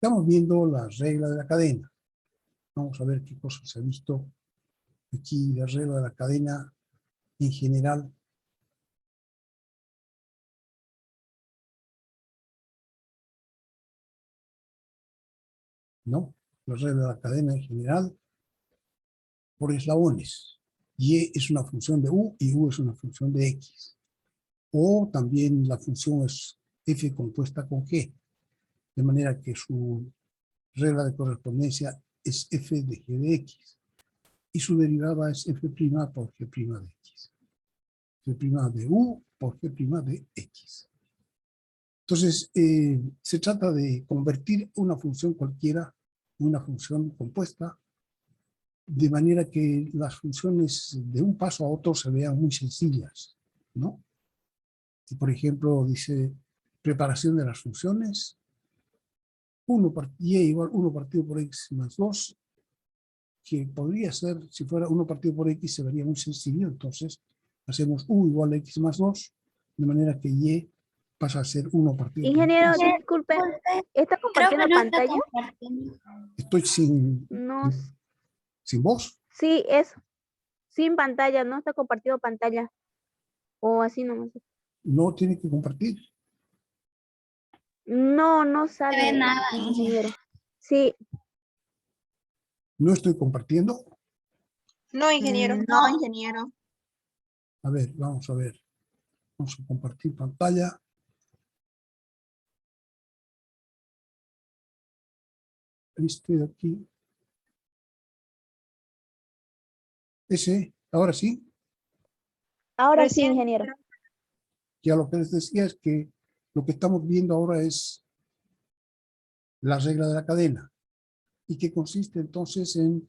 Estamos viendo las reglas de la cadena. Vamos a ver qué cosas se ha visto aquí, la regla de la cadena en general. ¿No? La regla de la cadena en general por eslabones. Y es una función de u y u es una función de x. O también la función es f compuesta con g. De manera que su regla de correspondencia es f de g de x. Y su derivada es f' por g' de x. F' de u por g' de x. Entonces, se trata de convertir una función cualquiera en una función compuesta, de manera que las funciones de un paso a otro se vean muy sencillas, ¿no? Y por ejemplo, dice preparación de las funciones, y igual 1 partido por x más 2, que podría ser, si fuera 1 partido por x, se vería muy sencillo. Entonces, hacemos u igual a x más 2, de manera que y pasa a ser 1 partido por x. Ingeniero, disculpe, ¿está compartiendo pantalla? Estoy No, sin voz. sí, es sin pantalla, no está compartido pantalla. O así nomás. No tiene que compartir. No, no sale nada, ingeniero. Sí. No estoy compartiendo. No, ingeniero. No, ingeniero. A ver, vamos a ver. Vamos a compartir pantalla. Este de aquí. Ese, ahora sí. Ahora sí, ingeniero. Ya lo que les decía es que lo que estamos viendo ahora es la regla de la cadena, y que consiste entonces en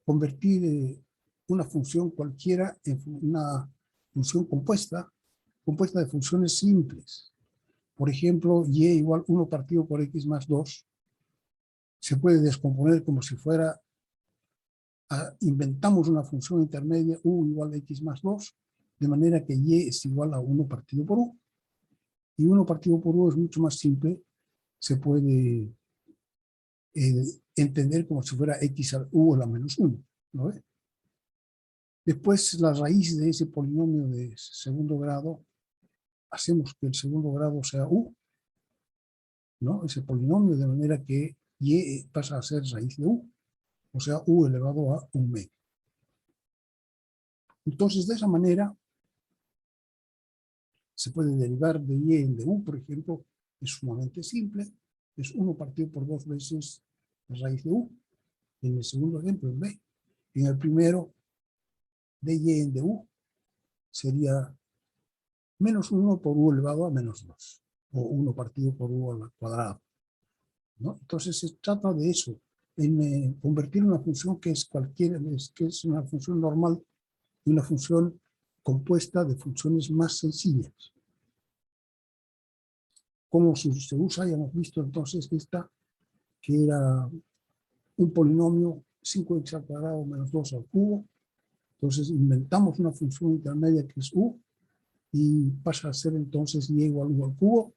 convertir una función cualquiera en una función compuesta de funciones simples. Por ejemplo, y igual 1 partido por x más 2 se puede descomponer como si fuera, inventamos una función intermedia u igual a x más 2, de manera que y es igual a 1 partido por u. Y 1 partido por u es mucho más simple, se puede entender como si fuera x al u a la menos 1, ¿no ve? Después, la raíz de ese polinomio de segundo grado, hacemos que el segundo grado sea u, ¿no? Ese polinomio, de manera que y pasa a ser raíz de u, o sea, u elevado a 1 medio. Entonces, de esa manera, se puede derivar de y en de u, por ejemplo, es sumamente simple, es 1 partido por 2 veces la raíz de u. En el segundo ejemplo es b. En el primero, de y en de u sería menos 1 por u elevado a menos 2, o 1 partido por u al cuadrado, ¿no? Entonces se trata de eso, en convertir una función que es cualquiera, que es una función normal, en una función compuesta de funciones más sencillas. Como se usa, ya hemos visto entonces esta, que era un polinomio 5x al cuadrado menos 2 al cubo. Entonces inventamos una función intermedia que es u, y pasa a ser entonces y igual a u al cubo.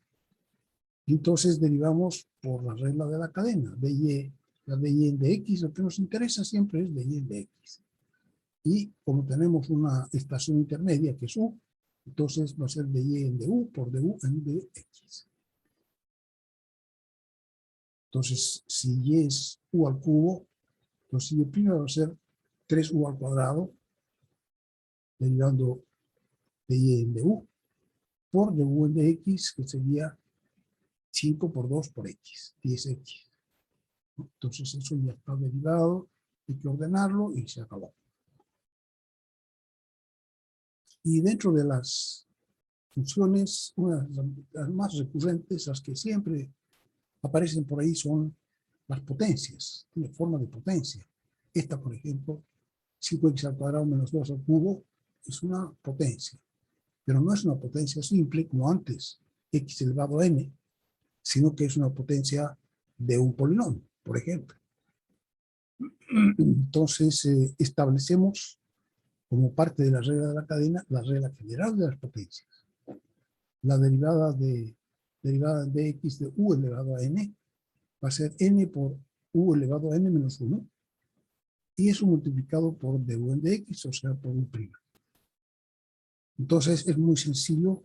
Y entonces derivamos por la regla de la cadena, de y, la de y de x, lo que nos interesa siempre es de y de x. Y como tenemos una estación intermedia que es u, entonces va a ser de y en de u por de u en de x. Entonces, si y es u al cubo, entonces y primero va a ser 3u al cuadrado, derivando de y en de u, por de u en de x, que sería 5 por 2 por x, 10x. Entonces eso ya está derivado, hay que ordenarlo y se acabó. Y dentro de las funciones, una de las más recurrentes, las que siempre aparecen por ahí, son las potencias, tiene forma de potencia. Esta, por ejemplo, 5x al cuadrado menos 2 al cubo, es una potencia, pero no es una potencia simple como antes, x elevado a n, sino que es una potencia de un polinomio, por ejemplo. Entonces establecemos como parte de la regla de la cadena, la regla general de las potencias. La derivada de x de u elevado a n va a ser n por u elevado a n menos 1. Y eso multiplicado por du de x, o sea, por u'. Entonces es muy sencillo.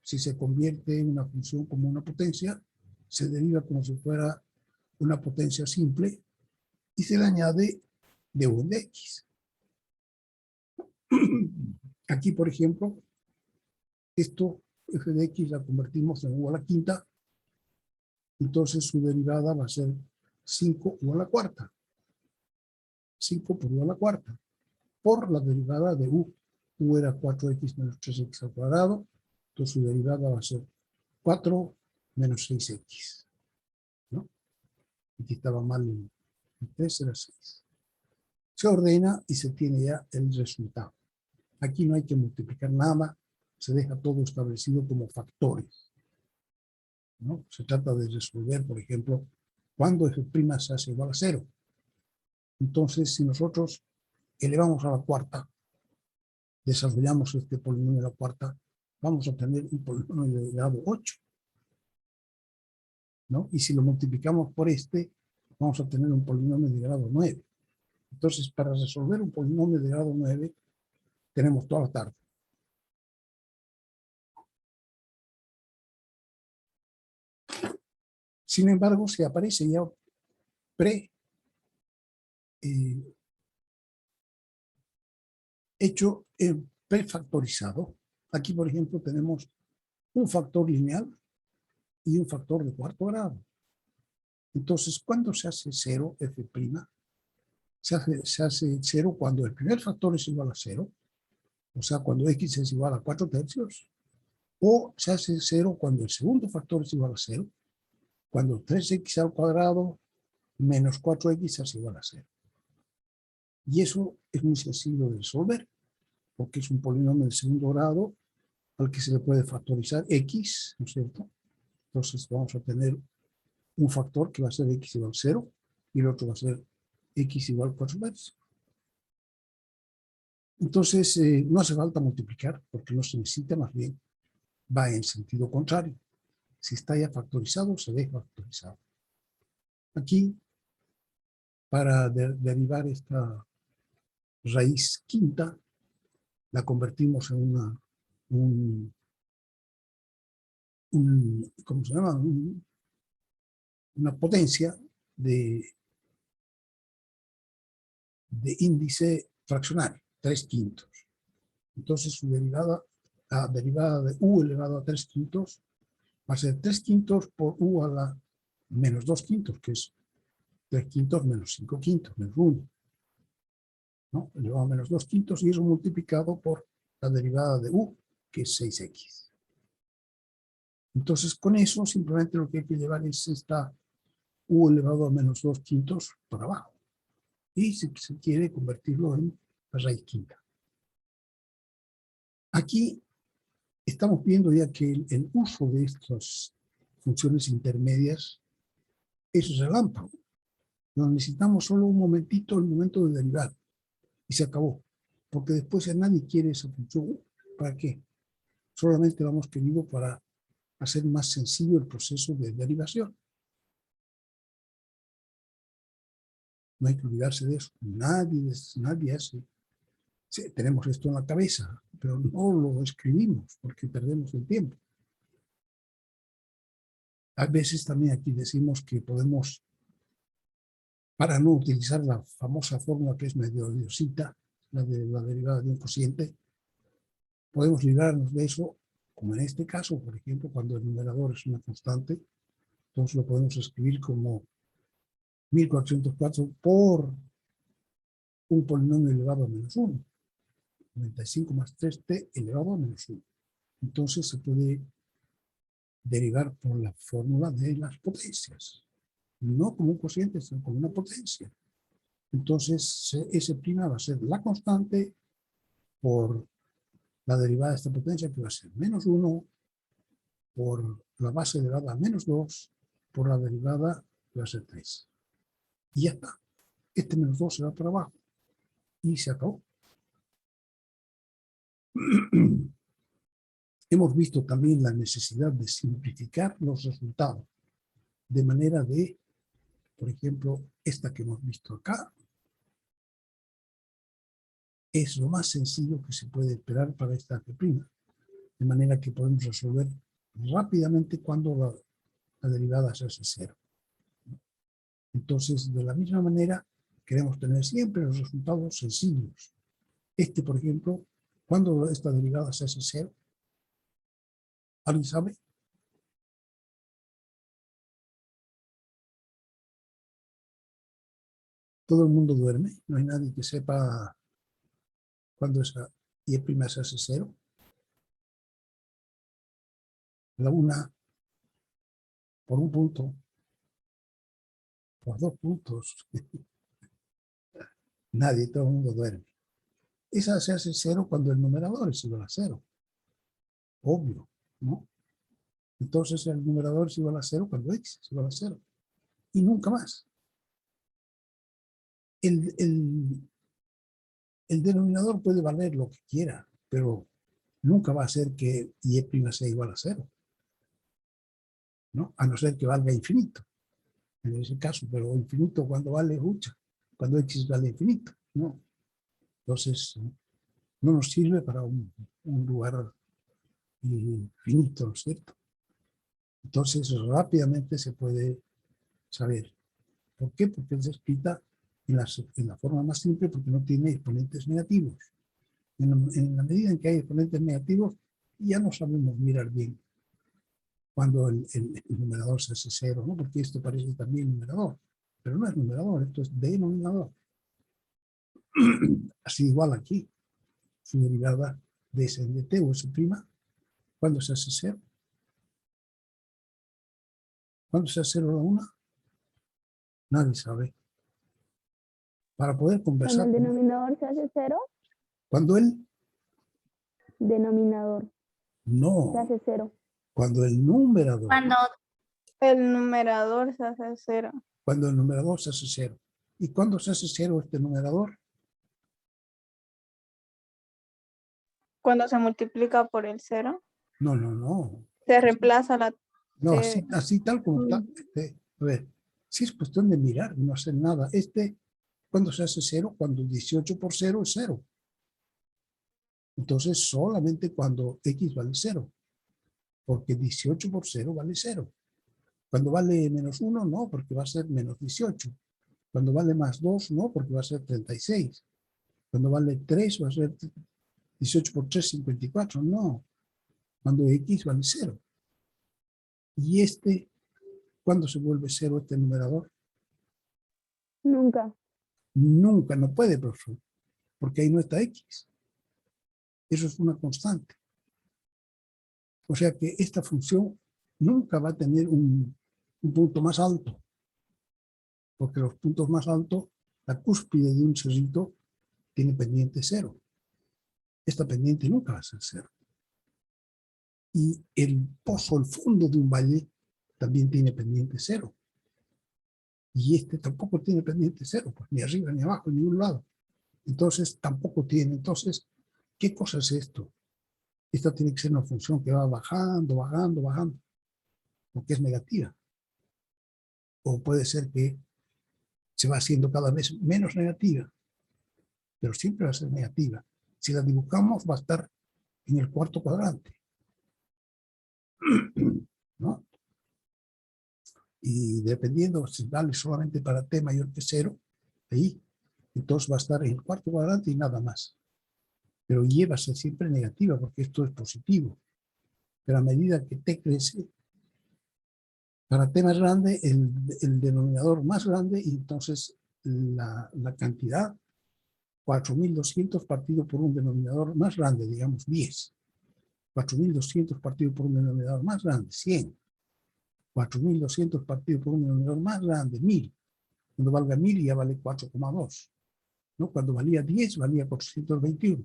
Si se convierte en una función como una potencia, se deriva como si fuera una potencia simple y se le añade du de x. Aquí, por ejemplo, esto, f de x, la convertimos en u a la quinta. Entonces su derivada va a ser 5u a la cuarta. 5 por u a la cuarta. Por la derivada de u. U era 4x menos 3x al cuadrado. Entonces su derivada va a ser 4 menos 6x. ¿No? Aquí estaba mal el 3, era 6. Se ordena y se tiene ya el resultado. Aquí no hay que multiplicar nada. Se deja todo establecido como factores, ¿no? Se trata de resolver, por ejemplo, cuando f' se hace igual a 0. Entonces, si nosotros elevamos a la cuarta, desarrollamos este polinomio a la cuarta, vamos a tener un polinomio de grado 8. ¿No? Y si lo multiplicamos por este, vamos a tener un polinomio de grado 9. Entonces, para resolver un polinomio de grado 9, tenemos toda la tarde. Sin embargo, si aparece ya hecho prefactorizado, aquí por ejemplo tenemos un factor lineal y un factor de cuarto grado. Entonces, ¿cuándo se hace 0 f'? Se hace 0 cuando el primer factor es igual a 0, o sea, cuando x es igual a 4/3, o se hace 0 cuando el segundo factor es igual a 0, cuando 3x al cuadrado menos 4x es igual a 0. Y eso es muy sencillo de resolver, porque es un polinomio de segundo grado al que se le puede factorizar x, ¿no es cierto? Entonces vamos a tener un factor que va a ser x igual a 0 y el otro va a ser x igual a 4/3. Entonces no hace falta multiplicar porque no se necesita, más bien va en sentido contrario. Si está ya factorizado, se deja factorizado. Aquí, para derivar esta raíz quinta, la convertimos en ¿cómo se llama? Una potencia de índice fraccionario, 3/5. Entonces su derivada, la derivada de u elevado a 3/5 va a ser 3/5 por u a la menos 2/5, que es 3/5 menos 5/5, menos 1. ¿No? Elevado a menos 2/5 y eso multiplicado por la derivada de u, que es 6x. Entonces con eso simplemente lo que hay que llevar es esta u elevado a menos 2/5 para abajo. Y si se quiere convertirlo en la raíz quinta. Aquí estamos viendo ya que el uso de estas funciones intermedias es relámpago. No necesitamos solo un momentito, el momento de derivar. Y se acabó. Porque después ya nadie quiere esa función. ¿Para qué? Solamente lo hemos querido para hacer más sencillo el proceso de derivación. No hay que olvidarse de eso. Nadie hace. Sí, tenemos esto en la cabeza, pero no lo escribimos porque perdemos el tiempo. A veces también aquí decimos que podemos, para no utilizar la famosa fórmula que es medio odiosita, la de la derivada de un cociente, podemos librarnos de eso, como en este caso, por ejemplo, cuando el numerador es una constante, entonces lo podemos escribir como 1404 por un polinomio elevado a menos 1. 95 más 3t elevado a menos 1. Entonces se puede derivar por la fórmula de las potencias. No como un cociente, sino como una potencia. Entonces, S' va a ser la constante por la derivada de esta potencia, que va a ser menos 1, por la base elevada a menos 2, por la derivada, que va a ser 3. Y ya está. Este menos 2 se va para abajo. Y se acabó. Hemos visto también la necesidad de simplificar los resultados, de manera de, por ejemplo, esta que hemos visto acá, es lo más sencillo que se puede esperar para esta F', de manera que podemos resolver rápidamente cuando la derivada se hace cero. Entonces, de la misma manera, queremos tener siempre los resultados sencillos. Este, por ejemplo, cuando esta derivada se hace cero, ¿alguien sabe? Todo el mundo duerme, no hay nadie que sepa cuándo esa y' se hace cero. La una por un punto, por 2 puntos. Nadie, todo el mundo duerme. Esa se hace cero cuando el numerador es igual a cero. Obvio, ¿no? Entonces el numerador es igual a cero cuando x es igual a cero. Y nunca más. El denominador puede valer lo que quiera, pero nunca va a ser que y' sea igual a cero, ¿no? A no ser que valga infinito, en ese caso, pero infinito cuando vale mucho, cuando x vale infinito, ¿no? Entonces, no nos sirve para un lugar infinito, ¿no es cierto? Entonces, rápidamente se puede saber. ¿Por qué? Porque es escrita en la forma más simple, porque no tiene exponentes negativos. En la medida en que hay exponentes negativos, ya no sabemos mirar bien cuando el numerador se hace cero, ¿no? Porque esto parece también numerador, pero no es numerador, esto es denominador. Así igual aquí, su derivada de S de t o S', ¿cuándo se hace cero? ¿Cuándo se hace cero la una? Nadie sabe. Para poder conversar. Cuando el denominador se hace cero, Cuando el denominador se no, hace cero. cuando el numerador, Cuando el numerador se hace cero. cuando el numerador se hace cero. ¿Y cuándo se hace cero este numerador? Cuando se multiplica por el cero, No, no, no. se reemplaza la No, T. así tal como está. A ver, si es cuestión de mirar, no hacer nada. ¿Cuándo se hace cero? Cuando 18 por 0 es 0. Entonces, solamente cuando x vale 0. Porque 18 por 0 vale 0. Cuando vale menos 1, no, porque va a ser menos 18. Cuando vale más 2, no, porque va a ser 36. Cuando vale 3, va a ser 18 por 3, 54. No, cuando x vale 0. Y ¿cuándo se vuelve 0 este numerador? Nunca. Nunca, no puede, profesor, porque ahí no está x. Eso es una constante. O sea que esta función nunca va a tener un punto más alto, porque los puntos más altos, la cúspide de un cerrito tiene pendiente 0. Esta pendiente nunca va a ser 0. Y el pozo, el fondo de un valle, también tiene pendiente 0. Y este tampoco tiene pendiente 0, pues ni arriba, ni abajo, ni un lado. Entonces tampoco tiene. Entonces, ¿qué cosa es esto? Esta tiene que ser una función que va bajando, bajando, bajando, porque es negativa. O puede ser que se va haciendo cada vez menos negativa, pero siempre va a ser negativa. Si la dibujamos, va a estar en el cuarto cuadrante, ¿no? Y dependiendo si vale solamente para t mayor que 0, ahí, entonces va a estar en el cuarto cuadrante y nada más. Pero y va a ser siempre negativa, porque esto es positivo. Pero a medida que t crece, para t más grande, el denominador más grande, y entonces la cantidad, 4.200 partido por un denominador más grande, digamos 10. 4.200 partido por un denominador más grande, 100. 4.200 partido por un denominador más grande, 1.000. Cuando valga 1.000 ya vale 4,2. ¿No? Cuando valía 10 valía 421.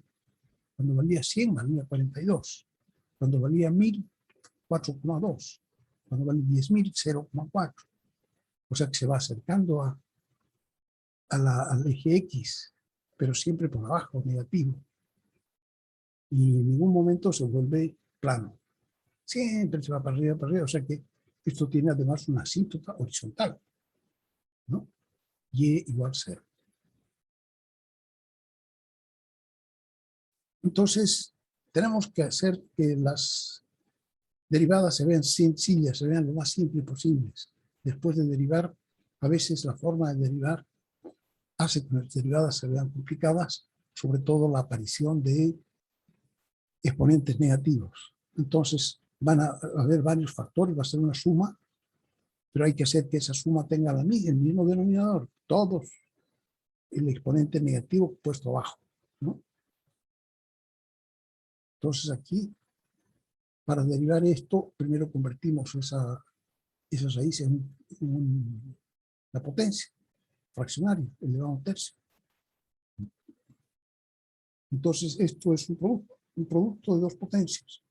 Cuando valía 100 valía 42. Cuando valía 1.000, 4,2. Cuando vale 10.000, 0,4. O sea que se va acercando al eje X, pero siempre por abajo, negativo. y en ningún momento se vuelve plano. Siempre se va para arriba, o sea que esto tiene además una asíntota horizontal, ¿no? Y igual 0. Entonces, tenemos que hacer que las derivadas se vean sencillas, se vean lo más simples posibles. Después de derivar, a veces la forma de derivar hace que las derivadas se vean complicadas, sobre todo la aparición de exponentes negativos. Entonces, van a haber varios factores, va a ser una suma, pero hay que hacer que esa suma tenga el mismo denominador, todos el exponente negativo puesto abajo, ¿no? Entonces aquí, para derivar esto, primero convertimos esas raíces en la potencia fraccionaria, elevado a un tercio. Entonces esto es un producto de dos potencias.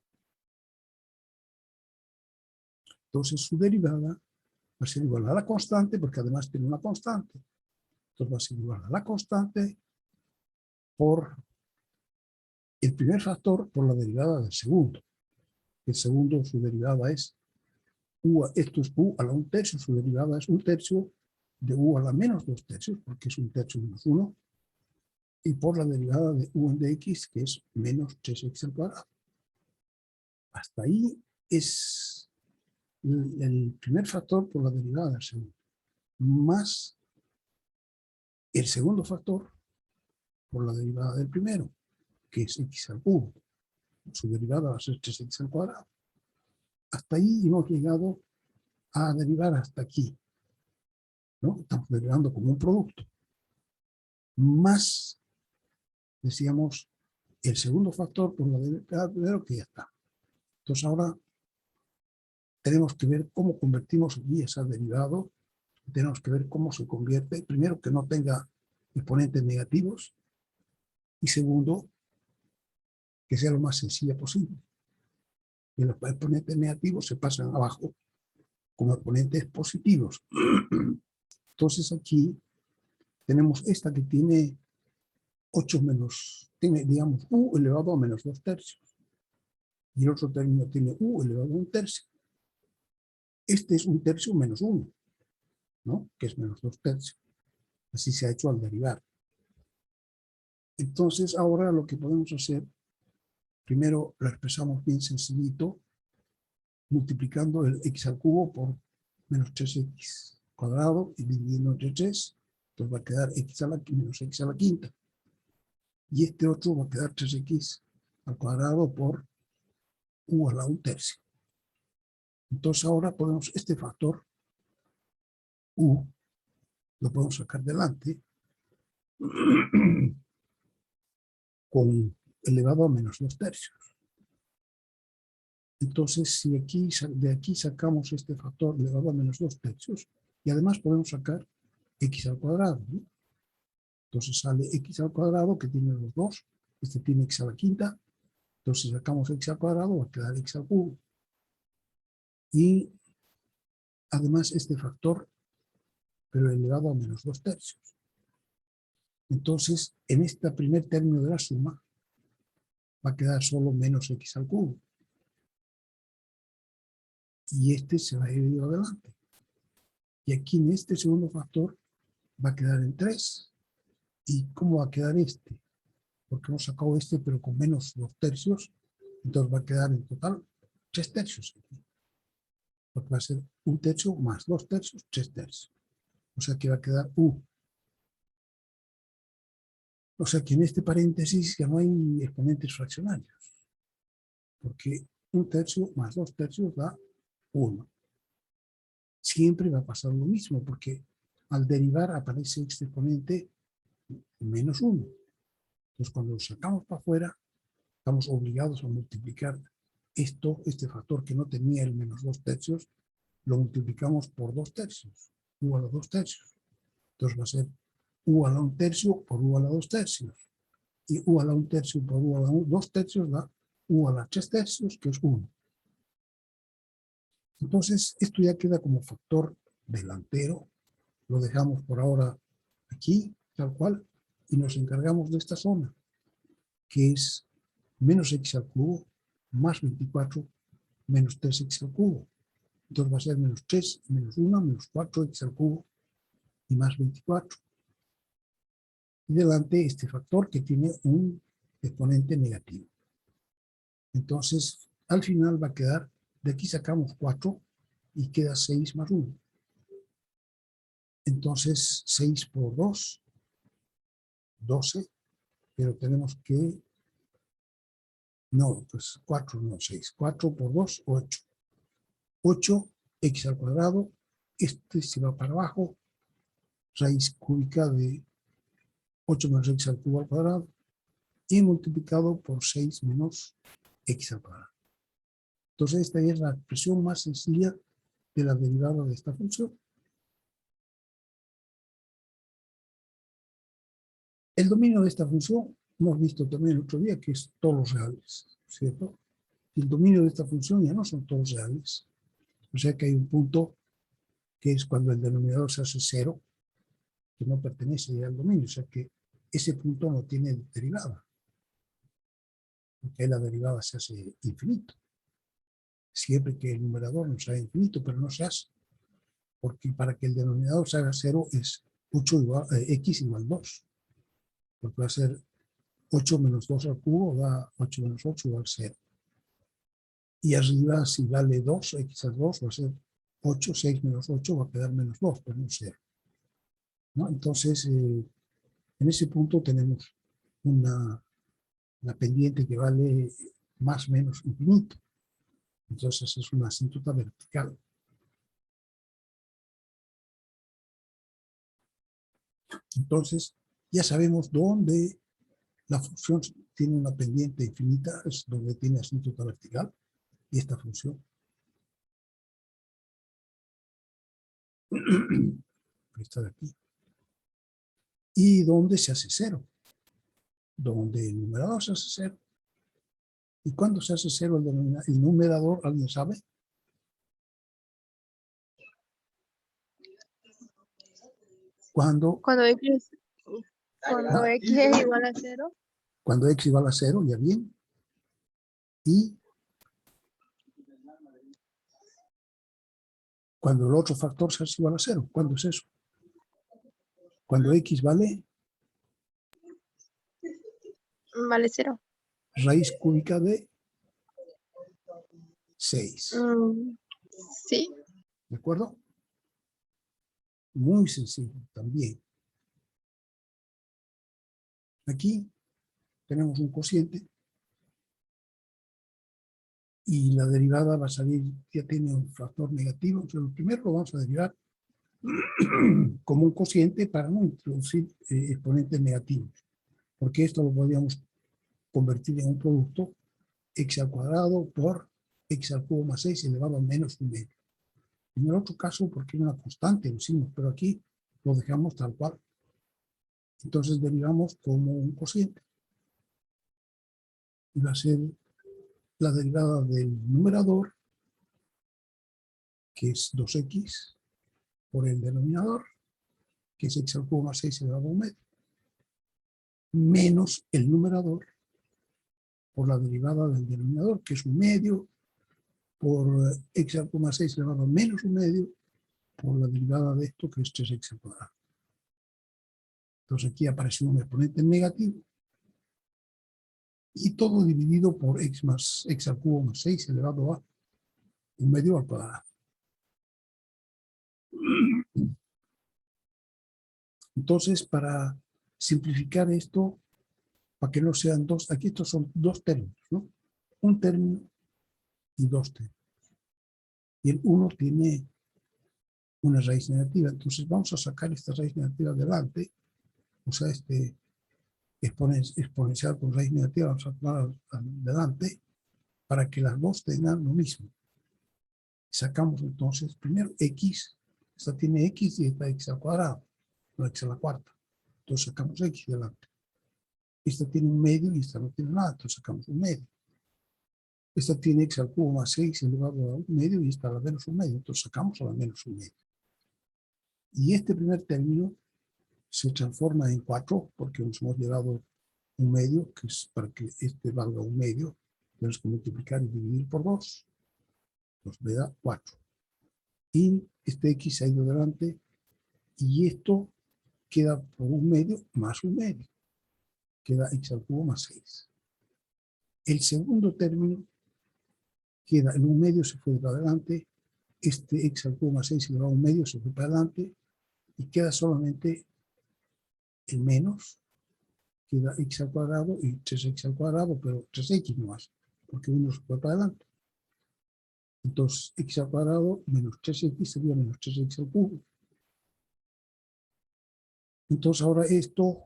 Entonces su derivada va a ser igual a la constante, porque además tiene una constante. Entonces va a ser igual a la constante por el primer factor por la derivada del segundo. El segundo, su derivada es u, esto es u a la 1/3, su derivada es 1/3 de u a la menos 2/3, porque es 1/3 menos 1, y por la derivada de u de x, que es menos 3x al cuadrado. Hasta ahí es el primer factor por la derivada del segundo, más el segundo factor por la derivada del primero, que es x al cubo. Su derivada va a ser 3x al cuadrado. Hasta ahí hemos llegado a derivar hasta aquí, ¿no? Estamos derivando como un producto. Más, decíamos, el segundo factor por la derivada del primero, que ya está. Entonces ahora tenemos que ver cómo convertimos aquí ese derivado. Tenemos que ver cómo se convierte. Primero, que no tenga exponentes negativos. Y segundo, que sea lo más sencilla posible. Que los exponentes negativos se pasan abajo como exponentes positivos. Entonces aquí tenemos esta que tiene 8 menos, tiene, digamos, u elevado a menos 2/3. Y el otro término tiene u elevado a 1/3. Este es 1/3 menos 1, ¿no? Que es menos 2/3. Así se ha hecho al derivar. Entonces ahora lo que podemos hacer, primero lo expresamos bien sencillito, multiplicando el x al cubo por menos 3x cuadrado y dividiendo entre 3, entonces va a quedar x a la menos x a la quinta. Y este otro va a quedar 3x al cuadrado por u a la 1/3. Entonces ahora podemos, este factor u, lo podemos sacar delante con elevado a menos 2/3. Entonces, si aquí, de aquí sacamos este factor elevado a menos 2/3, y además podemos sacar x al cuadrado, ¿no? Entonces sale x al cuadrado, que tiene los dos, este tiene x a la quinta, entonces sacamos x al cuadrado, va a quedar x al cubo. Y además este factor, pero elevado a menos 2/3. Entonces, en este primer término de la suma, va a quedar solo menos x al cubo. Y este se va a ir adelante. Y aquí en este segundo factor va a quedar en 3. ¿Y cómo va a quedar este? Porque hemos sacado este, pero con menos 2/3. Entonces va a quedar en total 3/3 aquí. Porque va a ser 1/3 más 2/3, 3/3. O sea que va a quedar u. O sea que en este paréntesis ya no hay exponentes fraccionarios. Porque 1/3 más 2/3 da 1. Siempre va a pasar lo mismo, porque al derivar aparece este exponente menos 1. Entonces cuando lo sacamos para afuera, estamos obligados a multiplicar este factor que no tenía el menos 2/3, lo multiplicamos por 2/3, u a la 2/3. Entonces va a ser u a la 1/3 por u a la 2/3. Y u a la 1/3 por u a la 2/3 da u a la 3/3, que es 1. Entonces esto ya queda como factor delantero. Lo dejamos por ahora aquí, tal cual, y nos encargamos de esta zona, que es menos x al cubo más 24 menos 3x al cubo. Entonces va a ser menos 3, menos 1, menos 4x al cubo y más 24. Y delante este factor que tiene un exponente negativo. Entonces, al final va a quedar, de aquí sacamos 4 y queda 6 más 1. Entonces, 6 por 2, 12, pero tenemos que, no, pues 4, no 6. 4 por 2, 8. 8x al cuadrado, este se va para abajo, raíz cúbica de 8 menos x al cubo al cuadrado, y multiplicado por 6 menos x al cuadrado. Entonces esta es la expresión más sencilla de la derivada de esta función. El dominio de esta función, hemos visto también el otro día que es todos los reales, ¿cierto? Y el dominio de esta función ya no son todos reales. O sea que hay un punto que es cuando el denominador se hace 0, que no pertenece ya al dominio, o sea que ese punto no tiene derivada. Porque la derivada se hace infinito. Siempre que el numerador no sea infinito, pero no se hace. Porque para que el denominador se haga 0 es 8 igual, x igual 2. Porque va a ser 8 menos 2 al cubo, da 8 menos 8 igual 0. Y arriba, si vale 2, x al 2 va a ser 8, 6 menos 8 va a quedar menos 2, pero no 0. ¿No? Entonces, en ese punto tenemos una pendiente que vale más o menos infinito. Entonces es una asíntota vertical. Entonces, ya sabemos dónde la función tiene una pendiente infinita, es donde tiene asíntota vertical, y esta función. Esta de aquí. Y donde se hace 0. Donde el numerador se hace 0. ¿Y cuándo se hace 0 el numerador? ¿Alguien sabe? Cuando X es igual a 0. Cuando x igual a 0, ya bien. Y cuando el otro factor se hace igual a 0. ¿Cuándo es eso? Cuando x vale Vale 0. raíz cúbica de 6. Sí. ¿De acuerdo? Muy sencillo también. Aquí tenemos un cociente y la derivada va a salir, ya tiene un factor negativo. Entonces, primero lo vamos a derivar como un cociente para no introducir exponentes negativos, porque esto lo podríamos convertir en un producto x al cuadrado por x al cubo más 6 elevado a menos un medio. En el otro caso, porque es una constante, lo hicimos, pero aquí lo dejamos tal cual. Entonces derivamos como un cociente. Y va a ser la derivada del numerador, que es 2x, por el denominador, que es x al cubo más 6 elevado a un medio, menos el numerador por la derivada del denominador, que es un medio, por x al cubo más 6 elevado a menos un medio, por la derivada de esto, que es 3x al cuadrado. Entonces aquí apareció un exponente negativo, y todo dividido por x al cubo más 6 elevado a un medio al cuadrado. Entonces, para simplificar esto, para que no sean dos, aquí estos son dos términos, ¿no? Un término y dos términos. Y el uno tiene una raíz negativa, entonces vamos a sacar esta raíz negativa adelante, o sea, este exponencial con raíz negativa, vamos a sacar adelante para que las dos tengan lo mismo. Sacamos entonces primero x, esta tiene x y esta x al cuadrado, no x a la cuarta. Entonces sacamos x delante. Esta tiene un medio y esta no tiene nada, entonces sacamos un medio. Esta tiene x al cubo más 6 elevado a un medio y esta a la menos un medio, entonces sacamos a la menos un medio. Y este primer término se transforma en 4 porque nos hemos llevado un medio, que es para que este valga un medio, tenemos que multiplicar y dividir por 2. Nos me da 4. Y este x se ha ido delante y esto queda por un medio más un medio. Queda x al cubo más 6. El segundo término queda en un medio, se fue para adelante. Este x al cubo más 6 se le va a un medio, se fue para adelante. Y queda solamente el menos. Queda x al cuadrado y 3x al cuadrado, pero 3x no más, porque uno se fue para adelante. Entonces, x al cuadrado menos 3x sería menos 3x al cubo. Entonces, ahora esto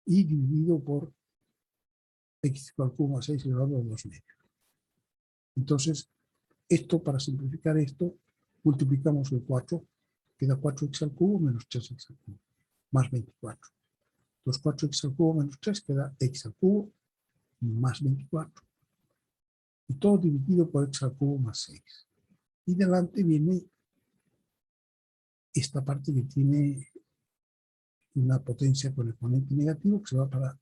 y dividido por x al cubo más 6 elevado a 2 medios. Entonces, esto, para simplificar esto, multiplicamos el 4, queda 4x al cubo menos 3x al cubo, más 24. Entonces, 4x al cubo menos 3 queda x al cubo más 24. Y todo dividido por x al cubo más 6. Y delante viene esta parte que tiene una potencia con exponente negativo, que se va para,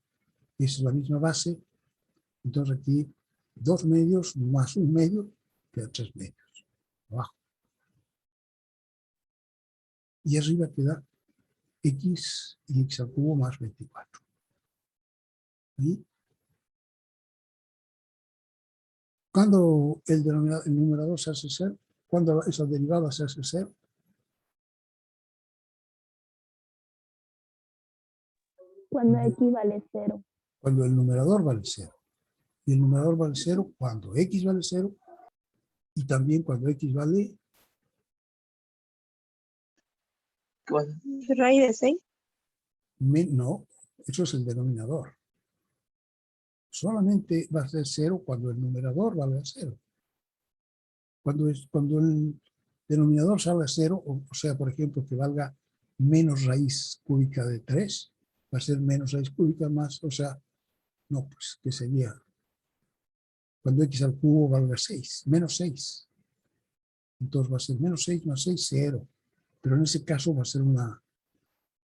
es la misma base. Entonces aquí 2 medios más un medio, queda 3 medios. Abajo. Y arriba queda x y x al cubo más 24. ¿Y? Cuando el numerador se hace ser, cuando esa derivada se hace ser, Cuando x vale 0. cuando el numerador vale 0. Y el numerador vale 0 cuando x vale 0 y también cuando x vale Raíz de 6. no, eso es el denominador. Solamente va a ser 0 cuando el numerador vale 0. Cuando el denominador sale a 0, o sea, por ejemplo, que valga menos raíz cúbica de 3, va a ser menos raíz cúbica más, o sea, no, pues, que sería cuando x al cubo valga 6, menos 6. Entonces va a ser menos 6 más 6, 0. Pero en ese caso va a ser una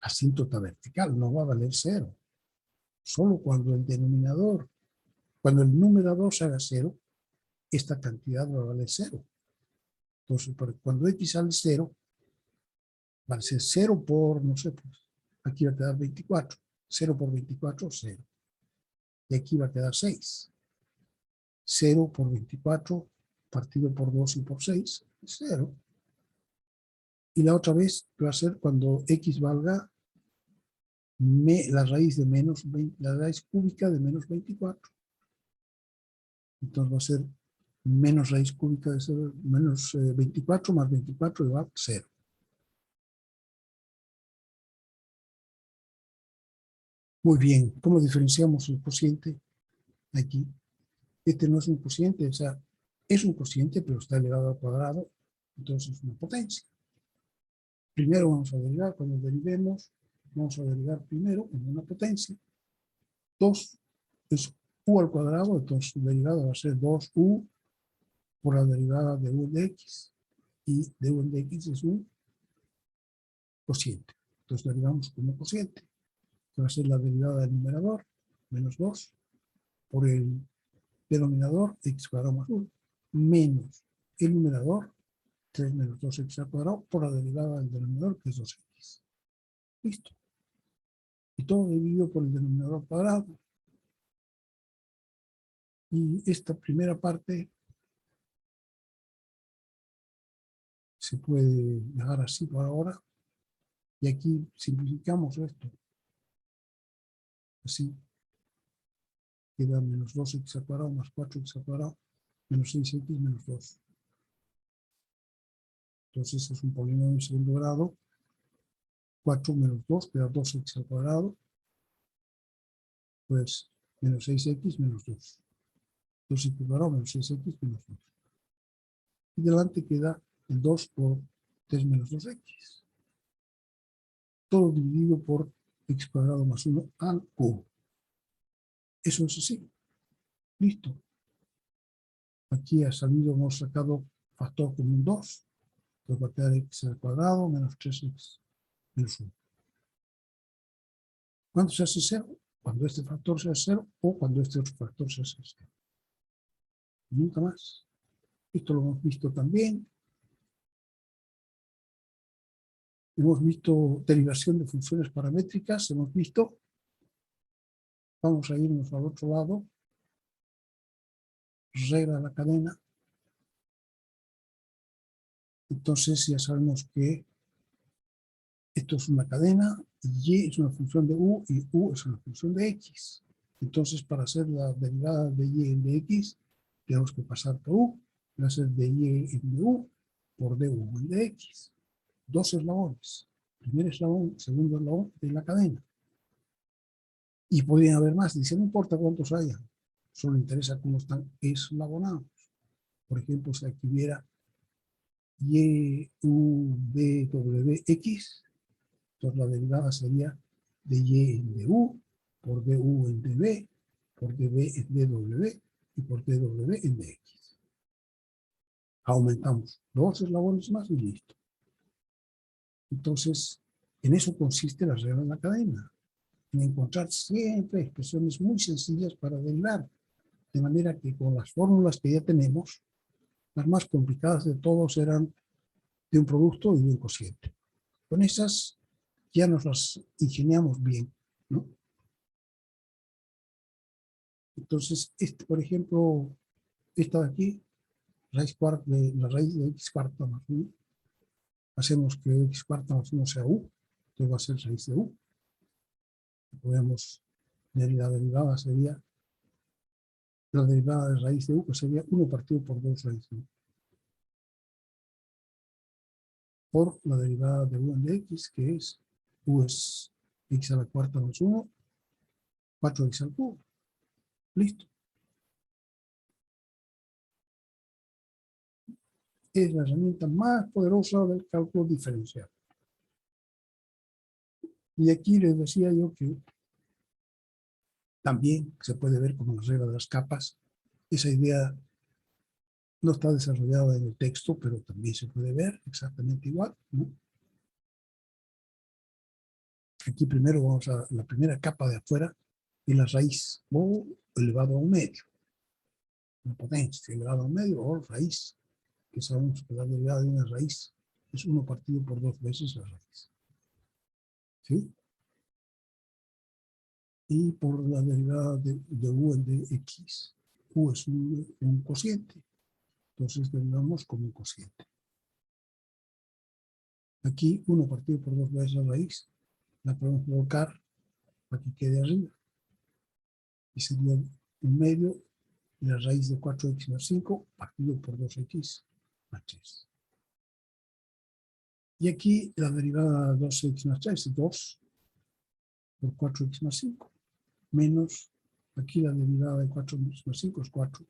asíntota vertical, no va a valer 0. Solo cuando el denominador, cuando el numerador se haga 0, esta cantidad va a valer 0. Entonces, cuando x sale 0, va a ser 0 por, no sé, pues, aquí va a quedar 24. 0 por 24, 0. Y aquí va a quedar 6. 0 por 24 partido por 2 y por 6, 0. Y la otra vez va a ser cuando x valga la raíz de menos 20, la raíz cúbica de menos 24. Entonces va a ser menos raíz cúbica de 0, menos 24 más 24 igual a 0. Muy bien, ¿cómo diferenciamos el cociente aquí? Este no es un cociente, o sea, es un cociente, pero está elevado al cuadrado, entonces es una potencia. Primero vamos a derivar, cuando derivemos, vamos a derivar primero en una potencia. 2 es u al cuadrado, entonces su derivada va a ser 2u por la derivada de u de x. Y de u de x es un cociente. Entonces derivamos como cociente, que va a ser la derivada del numerador, menos 2, por el denominador, x cuadrado más 1, menos el numerador, 3 menos 2x al cuadrado, por la derivada del denominador, que es 2x. Listo. Y todo dividido por el denominador cuadrado. Y esta primera parte se puede dejar así por ahora. Y aquí simplificamos esto. Así. Queda menos 2x al cuadrado más 4x al cuadrado menos 6x menos 2. Entonces es un polinomio en segundo grado. 4 menos 2 queda 2x al cuadrado. Pues menos 6x menos 2. 2x al cuadrado menos 6x menos 2. Y delante queda el 2 por 3 menos 2x. Todo dividido por x cuadrado más 1 al cubo. Eso es así. Listo. Aquí ha salido, hemos sacado factor común 2. Entonces va a quedar x al cuadrado menos 3x menos 1. ¿Cuánto se hace 0? cuando este factor sea 0 o cuando este otro factor sea 0. Nunca más. Esto lo hemos visto también. Hemos visto derivación de funciones paramétricas. Hemos visto. Vamos a irnos al otro lado. Regla de la cadena. Entonces ya sabemos que esto es una cadena, y es una función de u y u es una función de x. Entonces, para hacer la derivada de y en dx, tenemos que pasar por u, va a ser de y en du por du en dx. Dos eslabones. Primer eslabón, segundo eslabón de la cadena. Y podrían haber más, dice, no importa cuántos haya, solo interesa cómo están eslabonados. Por ejemplo, si aquí hubiera y, u, b, w, x, entonces la derivada sería de y en du por du en db, por db en dw y por dw en dx. Aumentamos dos eslabones más y listo. Entonces, en eso consiste la regla de la cadena, en encontrar siempre expresiones muy sencillas para derivar, de manera que con las fórmulas que ya tenemos, las más complicadas de todos eran de un producto y de un cociente. Con esas ya nos las ingeniamos bien, ¿no? Entonces, por ejemplo, esta de aquí, la raíz de x cuarta más 1, hacemos que x cuarta más 1 sea u, entonces va a ser raíz de u. Podemos, la derivada sería, la derivada de raíz de u, que sería 1 partido por 2 raíz de u. Por la derivada de u en de x, que es u es x a la cuarta más 1, 4x al cubo. Listo. Es la herramienta más poderosa del cálculo diferencial. Y aquí les decía yo que también se puede ver como la regla de las capas. Esa idea no está desarrollada en el texto, pero también se puede ver exactamente igual, ¿no? Aquí primero vamos a la primera capa de afuera y la raíz o elevado a un medio. La potencia elevado a un medio o raíz, que sabemos que la derivada de una raíz es 1 partido por 2 veces la raíz. ¿Sí? Y por la derivada de u en de x. U es un cociente. Entonces derivamos como un cociente. Aquí 1 partido por 2 veces la raíz. La podemos colocar para que quede arriba. Y sería un medio de la raíz de 4x más 5 partido por 2x más 3. Y aquí la derivada de 2x más 3 es 2 por 4x más 5. Menos, aquí la derivada de 4x más 5 es 4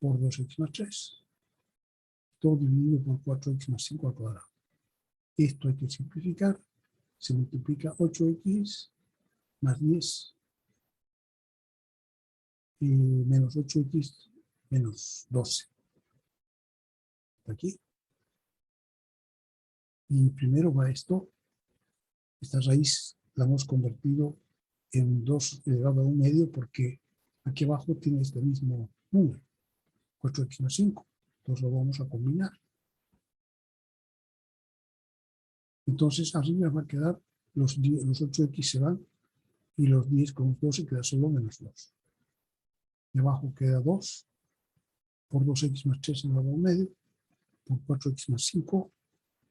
por 2x más 3. Todo dividido por 4x más 5 al cuadrado. Esto hay que simplificar. Se multiplica 8x más 10 y menos 8x menos 12. Aquí. Y primero va esto. Esta raíz la hemos convertido en 2 elevado a un medio porque aquí abajo tiene este mismo número. 4x más 5. Entonces lo vamos a combinar. Entonces arriba va a quedar los 8x se van y los 10 con los 12 queda solo menos 2. Y abajo queda 2 por 2x más 3 elevado a un medio por 4x más 5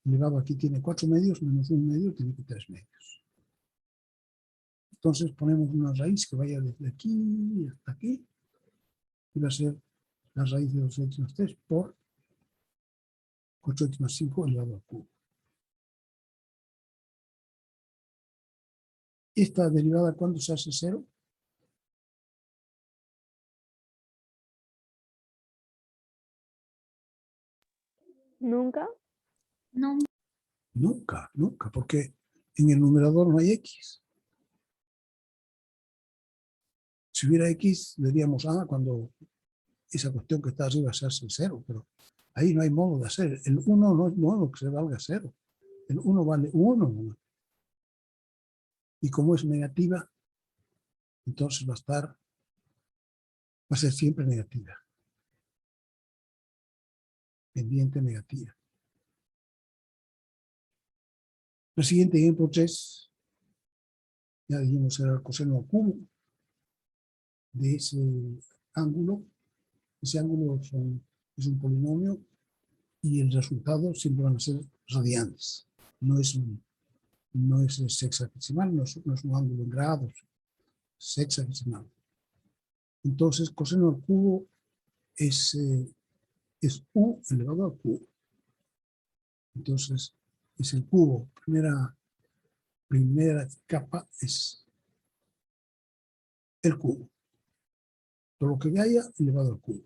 elevado aquí tiene 4 medios menos 1 medio tiene que 3 medios. Entonces ponemos una raíz que vaya desde aquí hasta aquí y va a ser la raíz de 2x más 3 por 8x más 5 elevado al cubo. Esta derivada, ¿cuándo se hace 0? Nunca. No. Nunca, nunca, porque en el numerador no hay x. Si hubiera x, diríamos, cuando esa cuestión que está arriba se hace 0, pero ahí no hay modo de hacer. El 1 no es modo que se valga 0. El 1 vale 1. Y como es negativa, entonces va a ser siempre negativa. Pendiente negativa. El siguiente ejemplo 3, ya dijimos era el coseno al cubo de ese ángulo. Ese ángulo es un polinomio y el resultado siempre van a ser radianes. No es sexagesimal, no es un ángulo en grados, sexagesimal. Entonces, coseno al cubo es u elevado al cubo. Entonces, es el cubo. Primera capa es el cubo. Todo lo que haya elevado al cubo.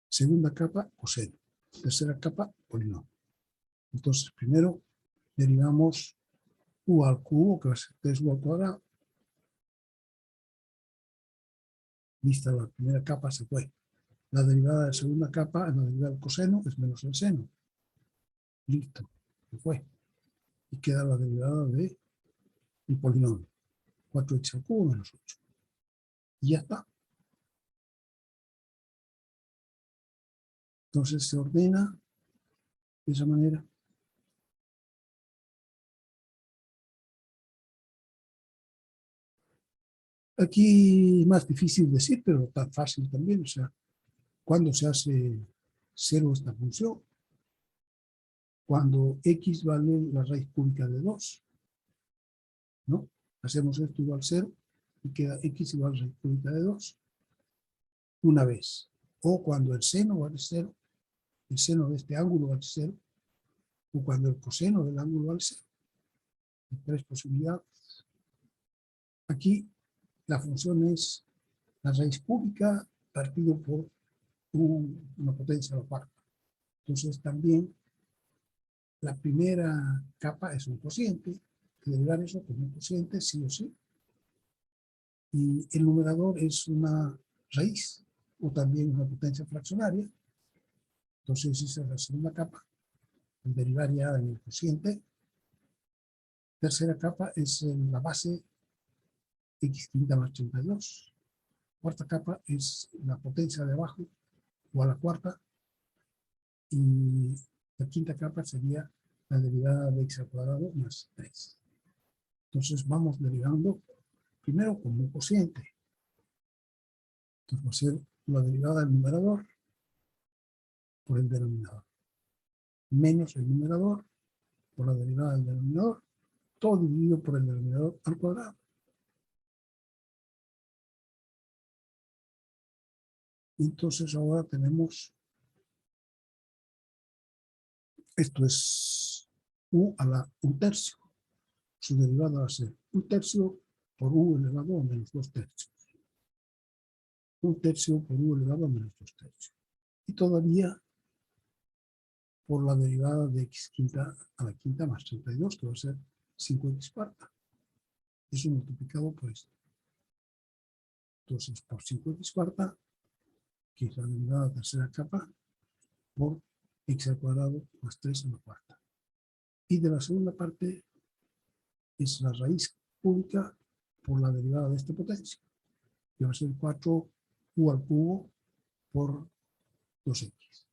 Segunda capa, coseno. Tercera capa, polinomio. Entonces, primero derivamos u al cubo, que va a ser 3u al cuadrado. Vista la primera capa, se fue. La derivada de la segunda capa, en la derivada del coseno, es menos el seno. Listo, se fue. Y queda la derivada del polinomio. 4x al cubo menos 8. Y ya está. Entonces se ordena de esa manera. Aquí es más difícil decir, pero tan fácil también. O sea, cuando se hace cero esta función, cuando x vale la raíz cúbica de 2, ¿no? Hacemos esto igual a 0 y queda x igual a raíz cúbica de 2 una vez. O cuando el seno vale 0, el seno de este ángulo vale 0, o cuando el coseno del ángulo vale 0. Hay 3 posibilidades. Aquí la función es la raíz cúbica partido por una potencia a la cuarta. Entonces también la primera capa es un cociente, que derivar eso como un cociente sí o sí. Y el numerador es una raíz o también una potencia fraccionaria. Entonces esa es la segunda capa, el derivar ya en el cociente. Tercera capa es la base x quinta más 32. Cuarta capa es la potencia de abajo o a la cuarta. Y la quinta capa sería la derivada de x al cuadrado más 3. Entonces vamos derivando primero como un cociente. Entonces va a ser la derivada del numerador por el denominador. Menos el numerador por la derivada del denominador, todo dividido por el denominador al cuadrado. Entonces ahora tenemos, esto es u a la 1/3. Su derivada va a ser 1/3 por u elevado a menos 2/3. 1/3 por u elevado a menos 2/3. Y todavía por la derivada de x quinta a la quinta más 32, que va a ser 5x cuarta. Eso multiplicado por esto. Entonces, por 5x cuarta, que es la derivada de la tercera capa, por x al cuadrado más 3 a la cuarta. Y de la segunda parte es la raíz cúbica por la derivada de esta potencia, que va a ser 4u al cubo por 2x.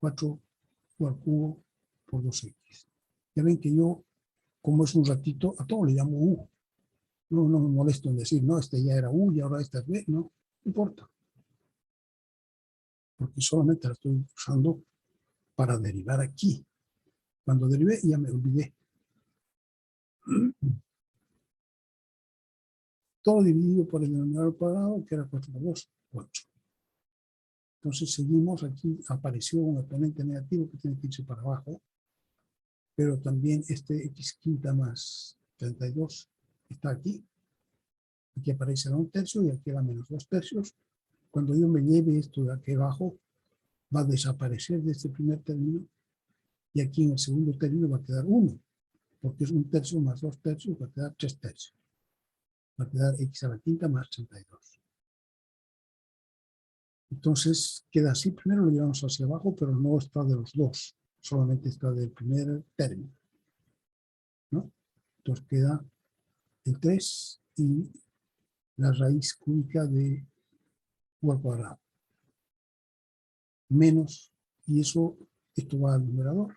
4u al cubo por 2x. Ya ven que yo, como es un ratito, a todo le llamo u. No me molesto en decir, no, este ya era u y ahora este es b. No importa. Porque solamente la estoy usando para derivar aquí. Cuando derivé ya me olvidé. Todo dividido por el denominador cuadrado, que era 4 por 2, 8. Entonces seguimos, aquí apareció un exponente negativo que tiene que irse para abajo, pero también este x quinta más 32 está aquí. Aquí aparece la 1/3 y aquí la menos 2/3. Cuando yo me lleve esto de aquí abajo, va a desaparecer de este primer término y aquí en el segundo término va a quedar 1, porque es 1/3 más 2/3, va a quedar 3/3. Va a quedar x a la quinta más 32. Entonces queda así, primero lo llevamos hacia abajo, pero no está de los dos, solamente está del primer término, ¿no? Entonces queda el 3 y la raíz cúbica de u al cuadrado. Menos, y eso, esto va al numerador,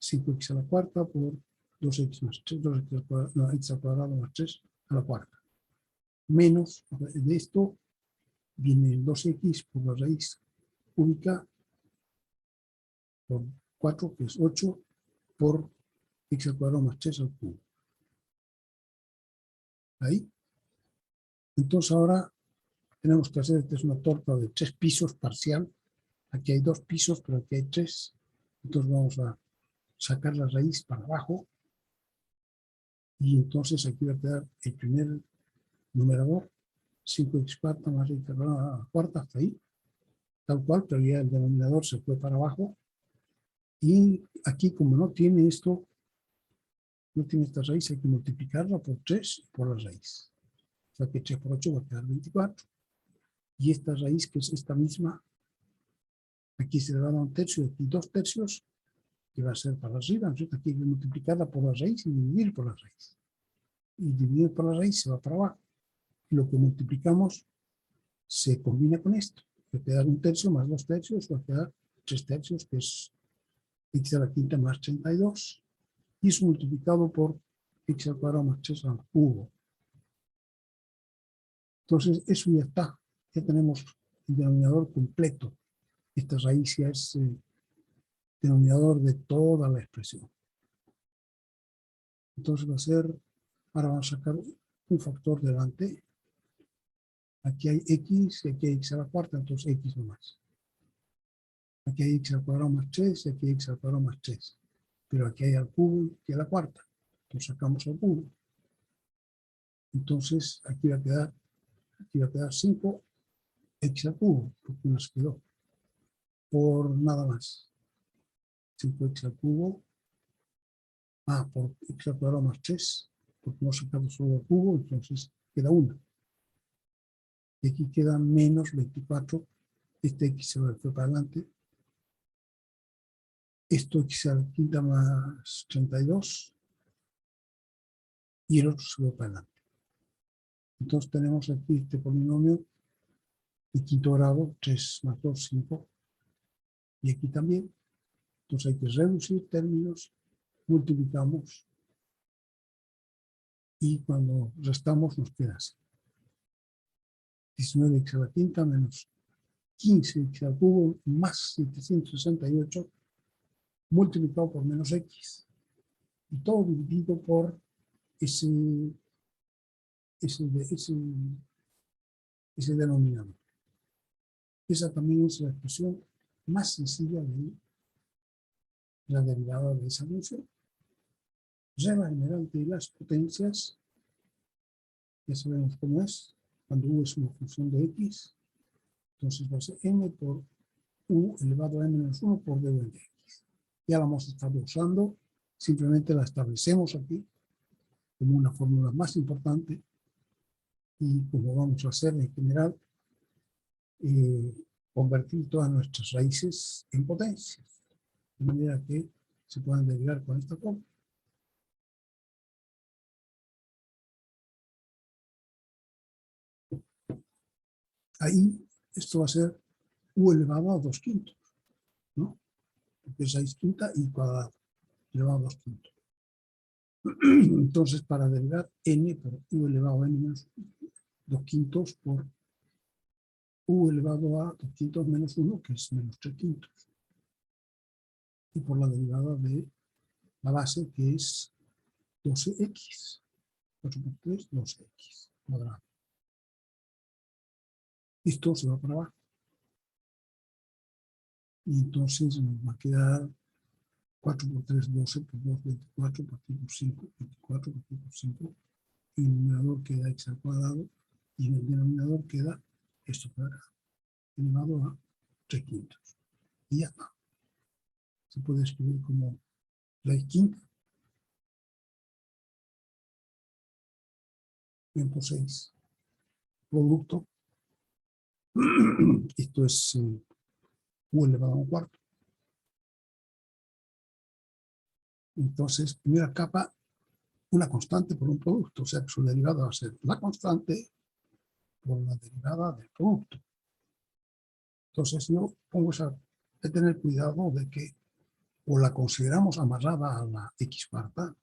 5x a la cuarta por 2x más 3, 2x al cuadrado, no, x al cuadrado más 3 a la cuarta. Menos, de esto viene el 2x por la raíz cúbica por 4, que es 8, por x al cuadrado más 3 al cubo. Ahí. Entonces ahora tenemos que hacer, esta es una torta de 3 pisos parcial. Aquí hay 2 pisos, pero aquí hay 3. Entonces vamos a sacar la raíz para abajo. Y entonces aquí va a quedar el primer numerador, 5x cuarta más x a la cuarta, hasta ahí. Tal cual, pero ya el denominador se fue para abajo. Y aquí, como no tiene esto, no tiene esta raíz, hay que multiplicarla por 3 por la raíz. O sea que 3 por 8 va a quedar 24. Y esta raíz, que es esta misma, aquí se le va a dar 1/3 y aquí 2/3, que va a ser para arriba. Entonces aquí hay que multiplicarla por la raíz y dividir por la raíz. Y dividir por la raíz se va para abajo. Y lo que multiplicamos se combina con esto. Va a quedar 1/3 más 2/3, va a quedar 3/3, que es x a la quinta más 32. Y es multiplicado por x al cuadrado más 3 al cubo. Entonces, eso ya está. Ya tenemos el denominador completo. Esta raíz ya es el denominador de toda la expresión. Entonces va a ser, ahora vamos a sacar un factor delante. Aquí hay x y aquí hay x a la cuarta, entonces x nomás. Aquí hay x al cuadrado más 3 y aquí hay x al cuadrado más 3. Pero aquí hay al cubo y aquí a la cuarta. Entonces sacamos al cubo. Entonces aquí va a quedar 5x al cubo, porque nos quedó. Por nada más. 5x al cubo. Por x al cuadrado más 3, porque hemos sacado solo el cubo, entonces queda 1. Y aquí queda menos 24. Este x se fue para adelante. Esto x a la quinta más 32. Y el otro se va para adelante. Entonces tenemos aquí este polinomio de quinto grado, 3 más 2, 5. Y aquí también. Entonces hay que reducir términos, multiplicamos. Y cuando restamos nos queda así. 19x a la quinta menos 15x al cubo más 768 multiplicado por menos x. Y todo dividido por ese denominador. Esa también es la expresión más sencilla de la derivada de esa función. Regla general de las potencias, ya sabemos cómo es. Cuando u es una función de x, entonces va a ser m por u elevado a n menos 1 por d de x. Ya la hemos estado usando, simplemente la establecemos aquí como una fórmula más importante y como vamos a hacer en general, convertir todas nuestras raíces en potencias, de manera que se puedan derivar con esta forma. Ahí esto va a ser u elevado a 2/5, ¿no? Porque es 6/5 y cuadrado, elevado a 2/5. Entonces, para derivar n por u elevado a n menos 2/5 por u elevado a 2/5 menos 1, que es menos 3/5. Y por la derivada de la base, que es 12x. 8 por 3, 12x cuadrado. Esto se va para abajo. Y entonces nos va a quedar 4 por 3, 12 por 2, 24 por 5, 24 por 5. Y el numerador queda x al cuadrado. Y en el denominador queda esto cuadrado, elevado a 3/5. Y ya está. Se puede escribir como raíz quinta. Bien por 6. Producto. Esto es u elevado a un cuarto. Entonces, primera capa, una constante por un producto, o sea que su derivada va a ser la constante por la derivada del producto. Entonces yo pongo de tener cuidado de que o la consideramos amarrada a la x cuarta,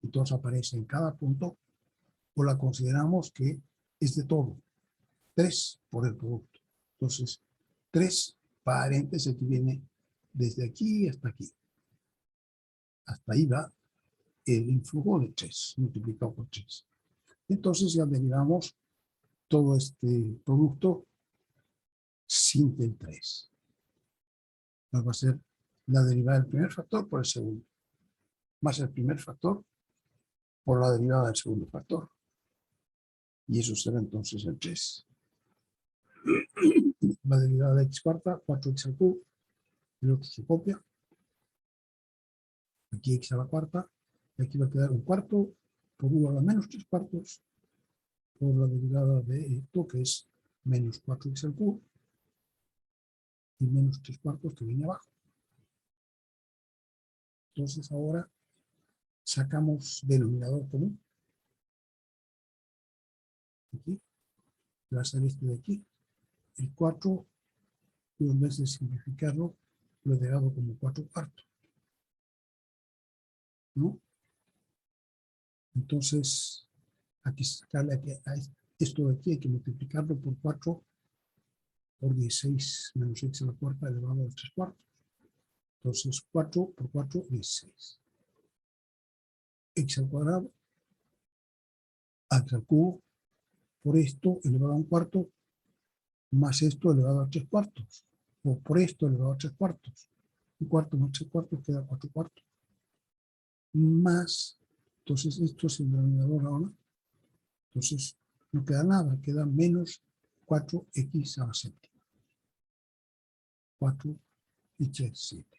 entonces aparece en cada punto, o la consideramos que es de todo, 3 por el producto. Entonces, 3 paréntesis que viene desde aquí hasta aquí. Hasta ahí va el influjo de 3, multiplicado por 3. Entonces ya derivamos todo este producto sin el 3. Va a ser la derivada del primer factor por el segundo, más el primer factor por la derivada del segundo factor. Y eso será entonces el 3. La derivada de x cuarta, 4x al cubo, el otro se copia. Aquí x a la cuarta, y aquí va a quedar un cuarto por 1 a la menos 3 cuartos por la derivada de esto, que es menos 4x al cubo, y menos 3 cuartos que viene abajo. Entonces ahora sacamos denominador común. Aquí, va a ser este de aquí. El 4, y en vez de simplificarlo, lo he dejado como 4 cuartos, ¿no? Entonces, aquí sacarle a esto de aquí, hay que multiplicarlo por 4 por 16 menos x a la cuarta elevado a 3 cuartos. Entonces, 4 por 4, 16. X al cuadrado, x al cubo, por esto elevado a un cuarto, más esto elevado a 3 cuartos. O por esto elevado a 3 cuartos. Un cuarto más 3 cuartos queda 4 cuartos. Más, entonces esto es el denominador ahora. Entonces, no queda nada, queda menos 4x a la séptima. 4 y 3, 7.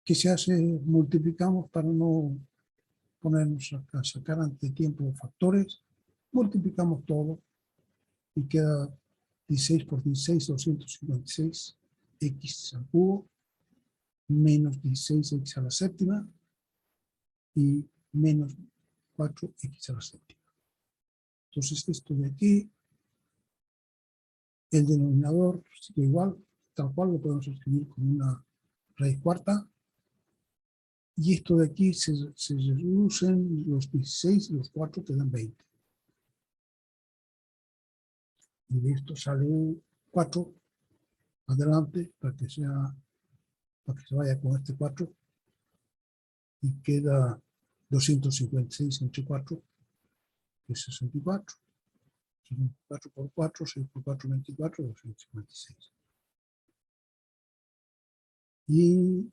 ¿Qué se hace? Multiplicamos para no ponernos a sacar ante tiempo factores. Multiplicamos todo y queda 16 por 16, 256 x al cubo, menos 16x a la séptima y menos 4x a la séptima. Entonces esto de aquí, el denominador sigue igual, tal cual lo podemos escribir como una raíz cuarta. Y esto de aquí se reducen los 16 y los 4 quedan 20. Y de esto sale un 4 adelante para que se vaya con este 4. Y queda 256 entre 4, que es 64. 64 por 4, 6 por 4, 24, 256. Y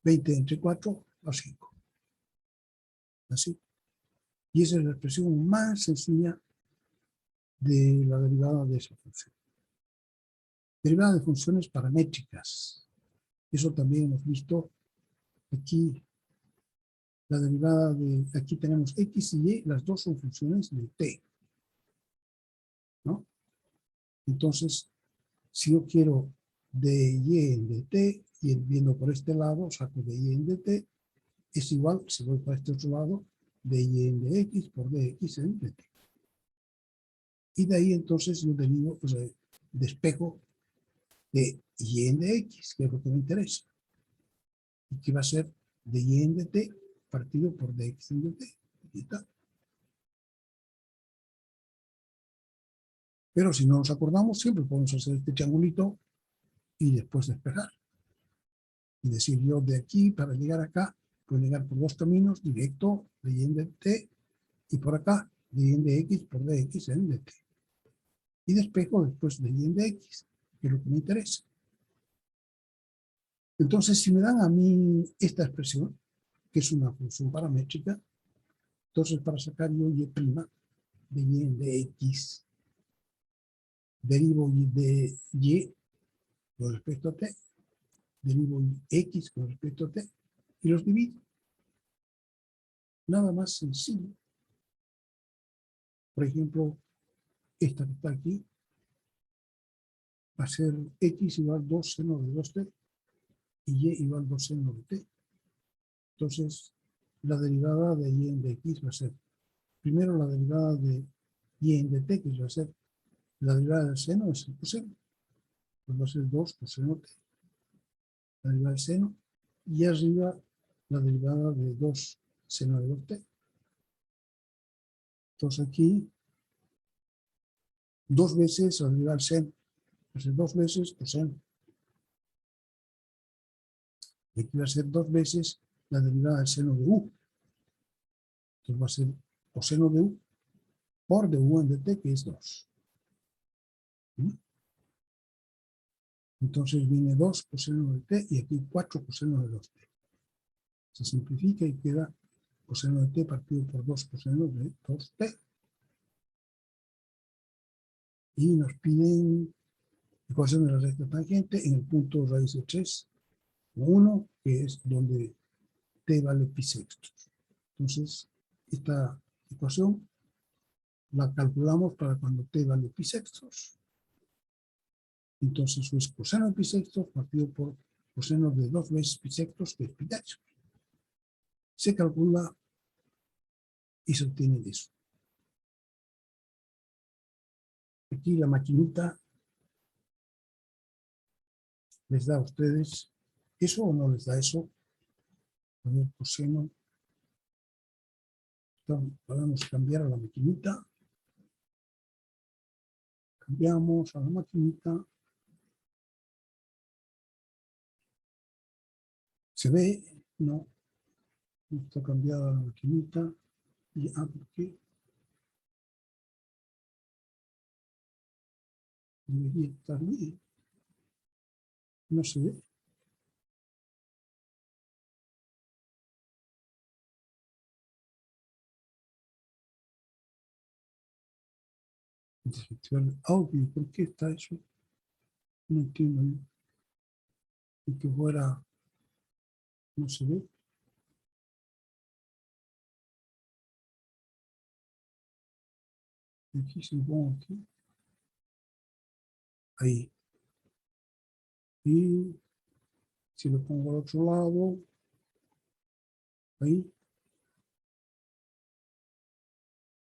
20 entre 4 a 5. Así. Y esa es la expresión más sencilla de la derivada de esa función. Derivada de funciones paramétricas. Eso también hemos visto aquí. La derivada de, aquí tenemos x y y, las dos son funciones de t, ¿no? Entonces, si yo quiero de y en dt, y viendo por este lado, saco de y en dt, es igual, si voy para este otro lado, de y en dx por dx en dt. Y de ahí entonces yo derivo, o sea, despejo de y en dx, que es lo que me interesa. Y que va a ser de y en dt partido por dx en dt. Y está. Pero si no nos acordamos, siempre podemos hacer este triangulito y después despejar. Y decir yo de aquí para llegar acá, puedo llegar por dos caminos, directo de y en dt, y por acá de y en dx por dx en dt. Y despejo después de y en dx, que es lo que me interesa. Entonces, si me dan a mí esta expresión, que es una función paramétrica, entonces para sacar yo y' de y en dx, derivo de y con respecto a t, derivo x con respecto a t, y los divido. Nada más sencillo. Por ejemplo, esta que está aquí va a ser x igual 2 seno de 2t. y y igual 2 seno de t. Entonces, la derivada de y en de x va a ser, primero la derivada de y en de t, que va a ser la derivada del seno, es el coseno. Pues va a ser 2 coseno t. La derivada del seno, y arriba la derivada de 2 seno de 2t. Entonces aquí, 2 veces la derivada del seno, va a ser 2 veces coseno. Y aquí va a ser 2 veces la derivada del seno de u. Entonces va a ser coseno de u por de u en de t, que es 2. ¿Mm? Entonces viene 2 coseno de t y aquí 4 coseno de 2t. Se simplifica y queda coseno de t partido por 2 coseno de 2t. Y nos piden ecuación de la recta tangente en el punto raíz de 3, 1, que es donde t vale pi sextos. Entonces, esta ecuación la calculamos para cuando t vale pi sextos. Entonces, eso es coseno de pi sextos partido por coseno de 2 veces pi sextos, que es pi décimos. Se calcula y se obtiene de eso. Aquí la maquinita les da a ustedes eso o no les da eso. A ver, coseno. Entonces, podemos cambiar a la maquinita. Cambiamos a la maquinita. ¿Se ve? No. No está cambiada la maquinita. Y, ¿por qué? Debería estar bien. No se ve. Desactivar el audio. ¿Por qué está eso? No entiendo. Y que fuera. No se ve. Aquí se pongo aquí. Ahí. Y si lo pongo al otro lado. Ahí.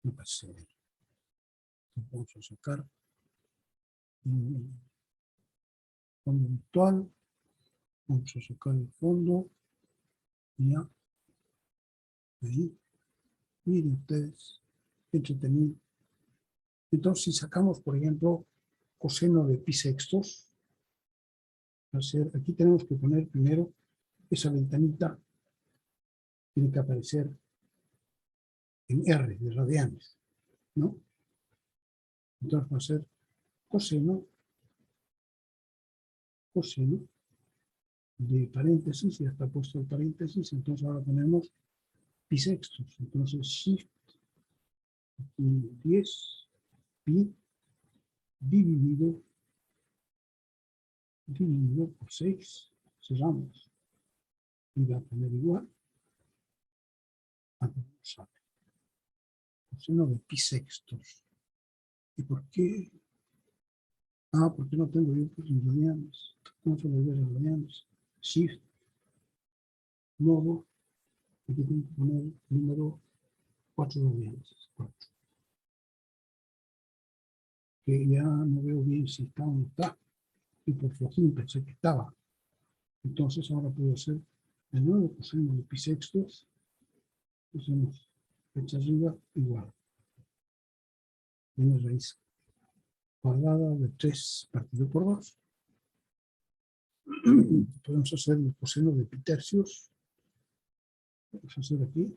No pasa nada. Vamos a sacar un fondo virtual. Vamos a sacar el fondo. Ya. Ahí. Miren ustedes. Qué entretenido. Entonces, si sacamos, por ejemplo, coseno de pi sextos, va a ser, aquí tenemos que poner primero esa ventanita, tiene que aparecer en R de radianes, ¿no? Entonces va a ser coseno de paréntesis, ya está puesto el paréntesis, entonces ahora tenemos pi sextos, entonces shift, aquí 10, pi, dividido por 6, cerramos, y va a tener igual a coseno de pi sextos. ¿Y por qué? Porque no tengo yo pues, en radianes. ¿Cómo se lo en radianes? Shift, modo, aquí tengo que poner el número 4 radianes. 4. Que ya no veo bien si está o no está. Y por flojín pensé que estaba. Entonces ahora puedo hacer de nuevo coseno de pi sextos. Hacemos flecha arriba igual. Menos raíz cuadrada de 3 partido por 2. Podemos hacer el coseno de pi tercios. Vamos a hacer aquí.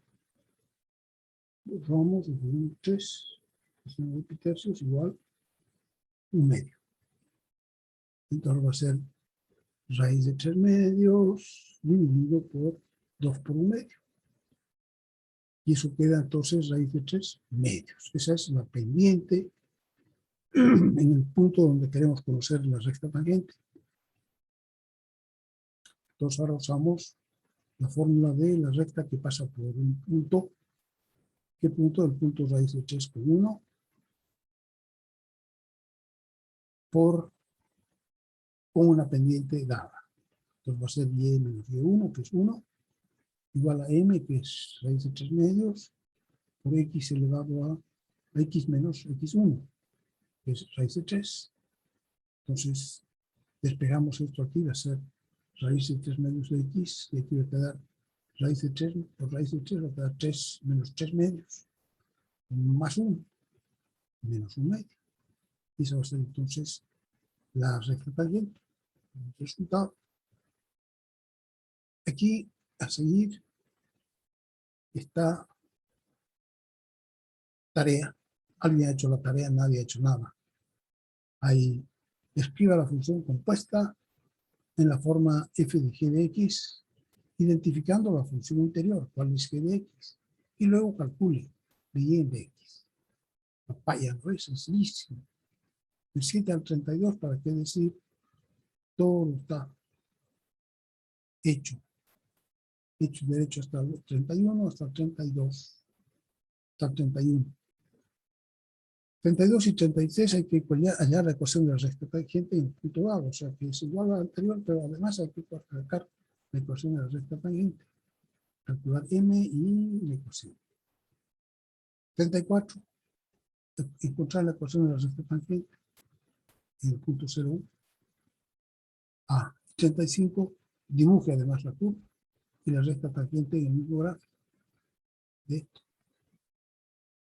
Vamos a poner 3. Coseno de pi tercios igual 1 medio. Entonces va a ser raíz de 3 medios dividido por 2 por 1 medio. Y eso queda entonces raíz de 3 medios. Esa es la pendiente en el punto donde queremos conocer la recta tangente. Entonces ahora usamos la fórmula de la recta que pasa por un punto. ¿Qué punto? El punto raíz de 3 con 1 con una pendiente dada. Entonces va a ser y menos y1, que es 1, igual a m, que es raíz de 3 medios, por x elevado a x menos x1, que es raíz de 3. Entonces, despegamos esto aquí, va a ser raíz de 3 medios de x, y aquí va a quedar raíz de 3, por raíz de 3 va a quedar 3 menos 3 medios, más 1, menos 1 medio. Y esa va a ser entonces la recta tangente. El resultado. Aquí, a seguir, está tarea. Alguien ha hecho la tarea, nadie ha hecho nada. Ahí escriba la función compuesta en la forma f de g de x, identificando la función interior, cuál es g de x, y luego calcule de y de x. Papaya, ¿no? Es sencillísimo. De 7 al 32, ¿para qué decir? Todo está hecho. Hecho derecho hasta el 31, hasta el 32, hasta el 31. 32 y 36 hay que hallar la ecuación de la recta tangente en punto dado, o sea que es igual a la anterior, pero además hay que calcular la ecuación de la recta tangente. Calcular m y la ecuación. 34. Encontrar la ecuación de la recta tangente en el punto 0,1. 35. Dibuje además la curva y la recta tangente en el mismo gráfico de esto.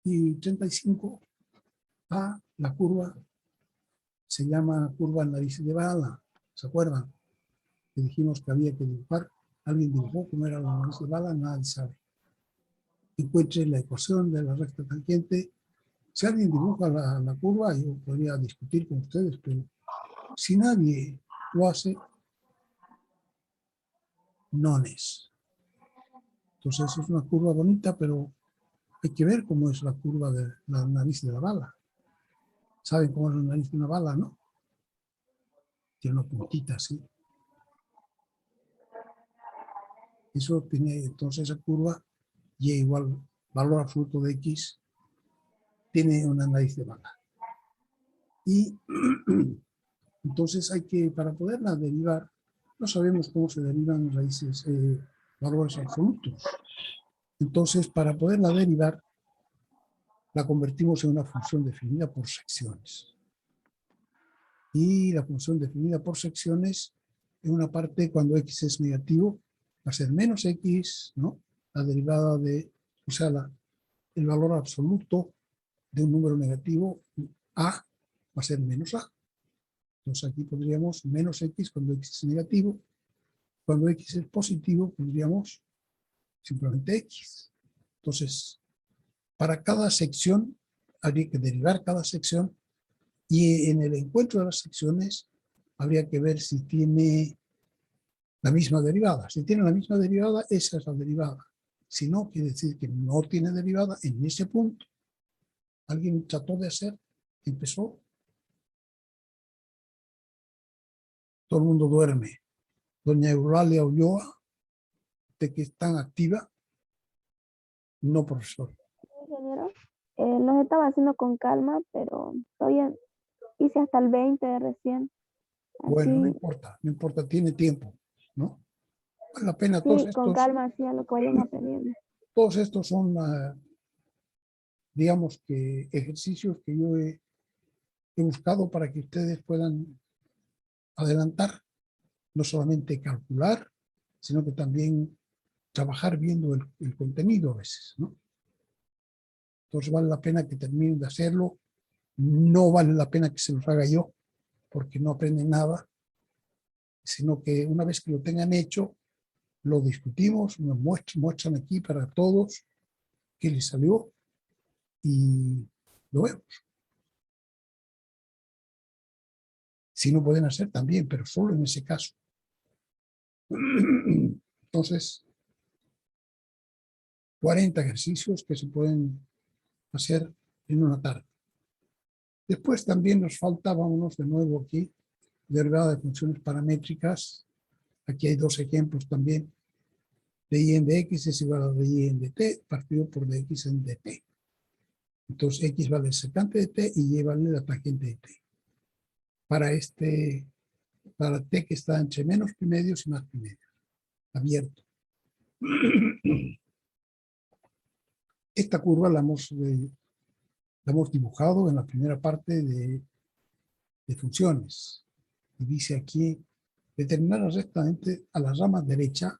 Y 35. La curva se llama curva nariz de bala. ¿Se acuerdan? Que dijimos que había que dibujar. Alguien dibujó cómo era la nariz de bala, nadie sabe. Encuentre la ecuación de la recta tangente. Si alguien dibuja la curva, yo podría discutir con ustedes, pero si nadie lo hace, no es. Entonces es una curva bonita, pero hay que ver cómo es la curva de la nariz de la bala. ¿Saben cómo es la nariz de una bala, no? Tiene una puntita así. Eso tiene entonces esa curva y igual valor absoluto de x tiene una nariz de bala. Y entonces hay que, para poderla derivar, no sabemos cómo se derivan raíces, valores absolutos. Entonces, para poderla derivar, la convertimos en una función definida por secciones. Y la función definida por secciones, en una parte cuando x es negativo, va a ser menos x, ¿no? La derivada de, o sea, el valor absoluto de un número negativo, a, va a ser menos a. Entonces aquí podríamos menos x cuando x es negativo. Cuando x es positivo, pondríamos simplemente x. Entonces, para cada sección, habría que derivar cada sección y en el encuentro de las secciones habría que ver si tiene la misma derivada. Si tiene la misma derivada, esa es la derivada. Si no, quiere decir que no tiene derivada en ese punto. Alguien trató de hacer, empezó. Todo el mundo duerme. Doña Eulalia Ulloa, de que es tan activa. No, profesor. Ingeniero, los estaba haciendo con calma, pero todavía hice hasta el 20 recién. Bueno, no Así, importa, no importa, tiene tiempo, ¿no? Vale la pena, sí, con calma, así a lo que vayan aprendiendo. todos estos son, digamos que ejercicios que yo he buscado para que ustedes puedan adelantar, no solamente calcular, sino que también trabajar viendo el contenido a veces, ¿no? Entonces vale la pena que terminen de hacerlo, no vale la pena que se los haga yo, porque no aprenden nada, sino que una vez que lo tengan hecho, lo discutimos, nos muestran aquí para todos qué les salió y lo vemos. Si no pueden hacer también, pero solo en ese caso. Entonces, 40 ejercicios que se pueden hacer en una tarde. Después también nos falta, vámonos de nuevo aquí, derivada de funciones paramétricas. Aquí hay dos ejemplos también. De en de x es igual a de en de t, partido por dx en dt. Entonces x vale el secante de t y y vale la tangente de t. Para este para t que está entre menos pi medios y más pi medios, abierto. Esta curva la hemos dibujado en la primera parte de funciones. Y dice aquí, determinar rectamente a la rama derecha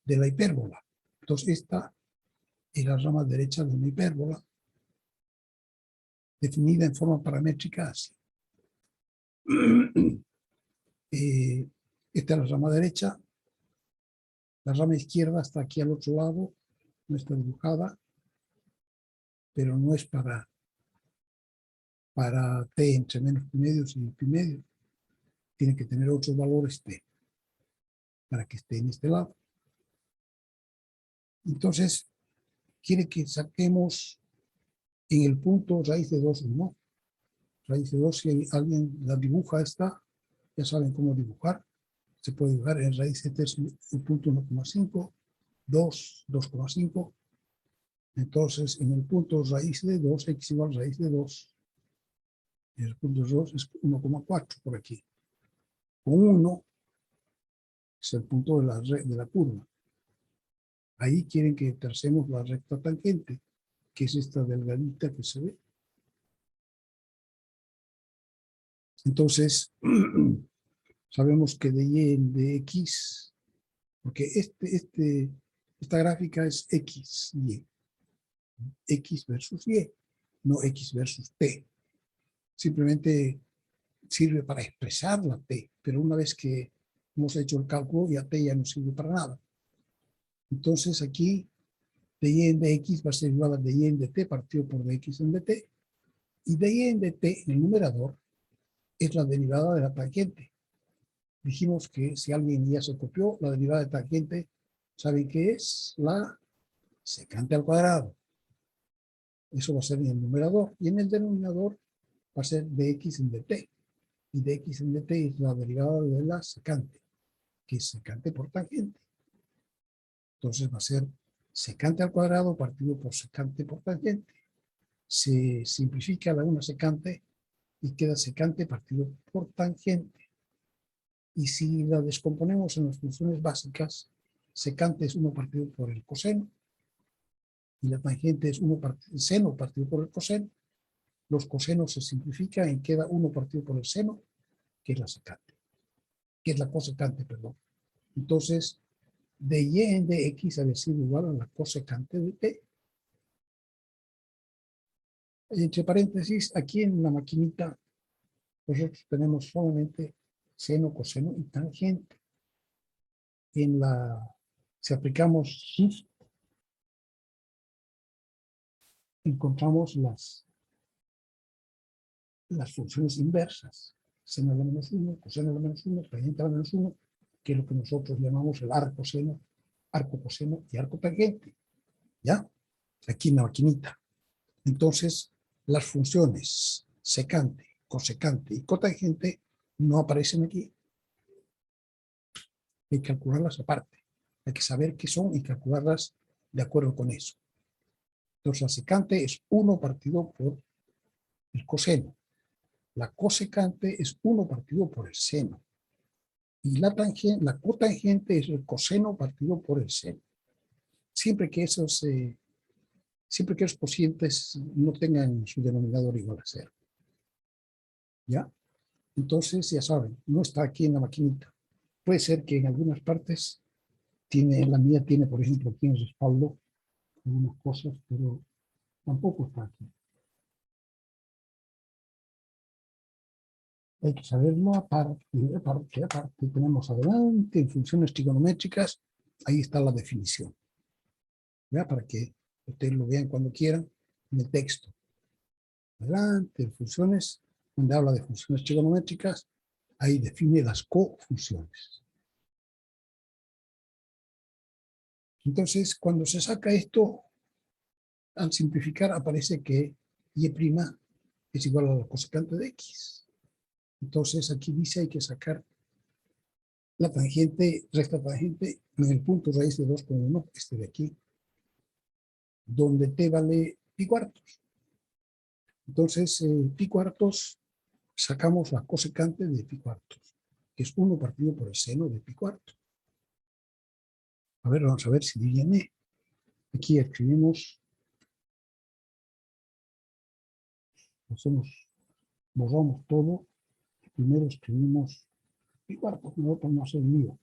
de la hipérbola. Entonces esta es la rama derecha de una hipérbola, definida en forma paramétrica así. Esta es la rama derecha. La rama izquierda está aquí al otro lado, no está dibujada, pero no es para t entre menos pi medios y pi medios. Tiene que tener otros valores t para que esté en este lado. Entonces, quiere que saquemos en el punto raíz de 2, ¿no? Raíz de 2, si alguien la dibuja esta, ya saben cómo dibujar. Se puede dibujar en raíz de 3, el punto 1,5, 2, 2,5. Entonces, en el punto raíz de 2, x igual raíz de 2. Y el punto 2 es 1,4 por aquí. Con 1 es el punto de la curva. Ahí quieren que tracemos la recta tangente, que es esta delgadita que se ve. Entonces, sabemos que de y en de x, porque esta gráfica es x, y. X versus y, no x versus t. Simplemente sirve para expresar la t, pero una vez que hemos hecho el cálculo, ya t ya no sirve para nada. Entonces aquí, dy en dx va a ser igual a dy en dt partido por dx en dt, y dy en dt en el numerador es la derivada de la tangente. Dijimos que si alguien ya se copió, la derivada de tangente, ¿saben qué es? La secante al cuadrado. Eso va a ser en el numerador, y en el denominador va a ser dx en dt. Y dx en dt es la derivada de la secante, que es secante por tangente. Entonces va a ser secante al cuadrado partido por secante por tangente. Se simplifica la una secante y queda secante partido por tangente. Y si la descomponemos en las funciones básicas, secante es 1 partido por el coseno, y la tangente es seno partido por el coseno. Los cosenos se simplifican y queda 1 partido por el seno, que es la secante, que es la cosecante, perdón. Entonces, de y en dx ha de ser igual a la cosecante de t. Entre paréntesis, aquí en la maquinita, nosotros tenemos solamente seno, coseno y tangente. Si aplicamos shift, encontramos las funciones inversas. Seno a la menos 1, coseno a la menos 1, tangente a la menos 1, que es lo que nosotros llamamos el arco seno, arco coseno y arco tangente. ¿Ya? Aquí en la maquinita. Entonces, las funciones secante, cosecante y cotangente no aparecen aquí. Hay que calcularlas aparte. Hay que saber qué son y calcularlas de acuerdo con eso. Entonces, la secante es 1 partido por el coseno. La cosecante es 1 partido por el seno. Y la cotangente es el coseno partido por el seno. Siempre que esos cocientes no tengan su denominador igual a 0. ¿Ya? Entonces, ya saben, no está aquí en la maquinita. Puede ser que en algunas partes la mía tiene, por ejemplo, aquí en respaldo algunas cosas, pero tampoco está aquí. Hay que saberlo aparte. Tenemos adelante en funciones trigonométricas, ahí está la definición. ¿Ya? Para que ustedes lo vean cuando quieran en el texto. Adelante, en funciones, donde habla de funciones trigonométricas, ahí define las cofunciones. Entonces, cuando se saca esto, al simplificar aparece que y' es igual a la cosecante de x. Entonces aquí dice hay que sacar la tangente, recta tangente, en el punto raíz de 2,1, este de aquí, donde t vale pi cuartos. Entonces, pi cuartos, sacamos la cosecante de pi cuartos. que es 1 partido por el seno de pi cuarto. A ver, vamos a ver si viene. Aquí escribimos, borramos todo. Primero escribimos pi cuarto, no vamos a hacer lío.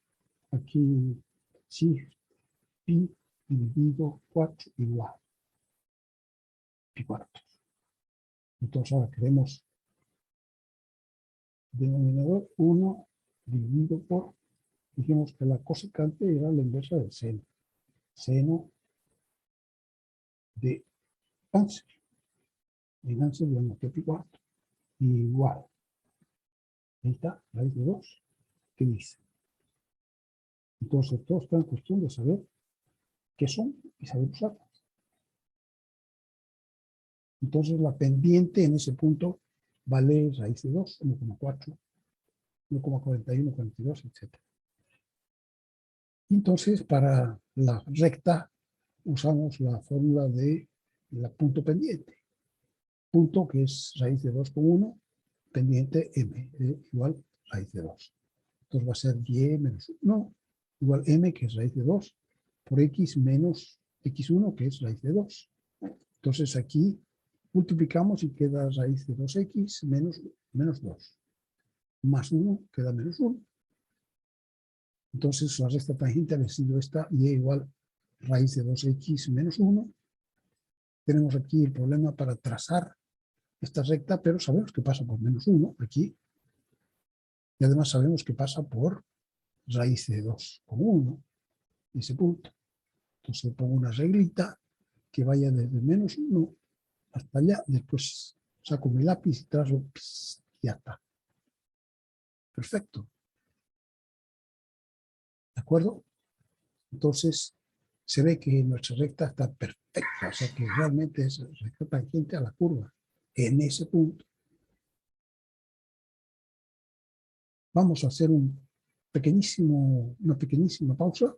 Aquí, sí, pi dividido 4 igual pi cuarto. Entonces ahora queremos denominador 1 dividido por, dijimos que la cosecante era la inversa del seno. Seno de cáncer. En cáncer le anoté pi cuarto. Igual. Ahí está, raíz de 2. ¿Qué dice? Entonces todo está en cuestión de saber qué son y saber usarlas. Entonces la pendiente en ese punto vale raíz de 2, 1,4, 1,41, 42, etc. Entonces para la recta usamos la fórmula de la punto pendiente. Punto que es raíz de 2,1, pendiente m, igual raíz de 2. Entonces va a ser y menos 1 igual m, que es raíz de 2, por x menos x1, que es raíz de 2. Entonces aquí multiplicamos y queda raíz de 2x menos 2. Más 1 queda menos 1. Entonces la recta tangente ha sido esta, y igual raíz de 2x menos 1. Tenemos aquí el problema para trazar esta recta, pero sabemos que pasa por menos 1 aquí. Y además sabemos que pasa por raíz de 2,1, ese punto. Entonces pongo una reglita que vaya desde menos 1 hasta allá. Después saco mi lápiz y trazo, y ya está. Perfecto. ¿De acuerdo? Entonces se ve que nuestra recta está perfecta, o sea que realmente es recta tangente a la curva en ese punto. Vamos a hacer una pequeñísima pausa.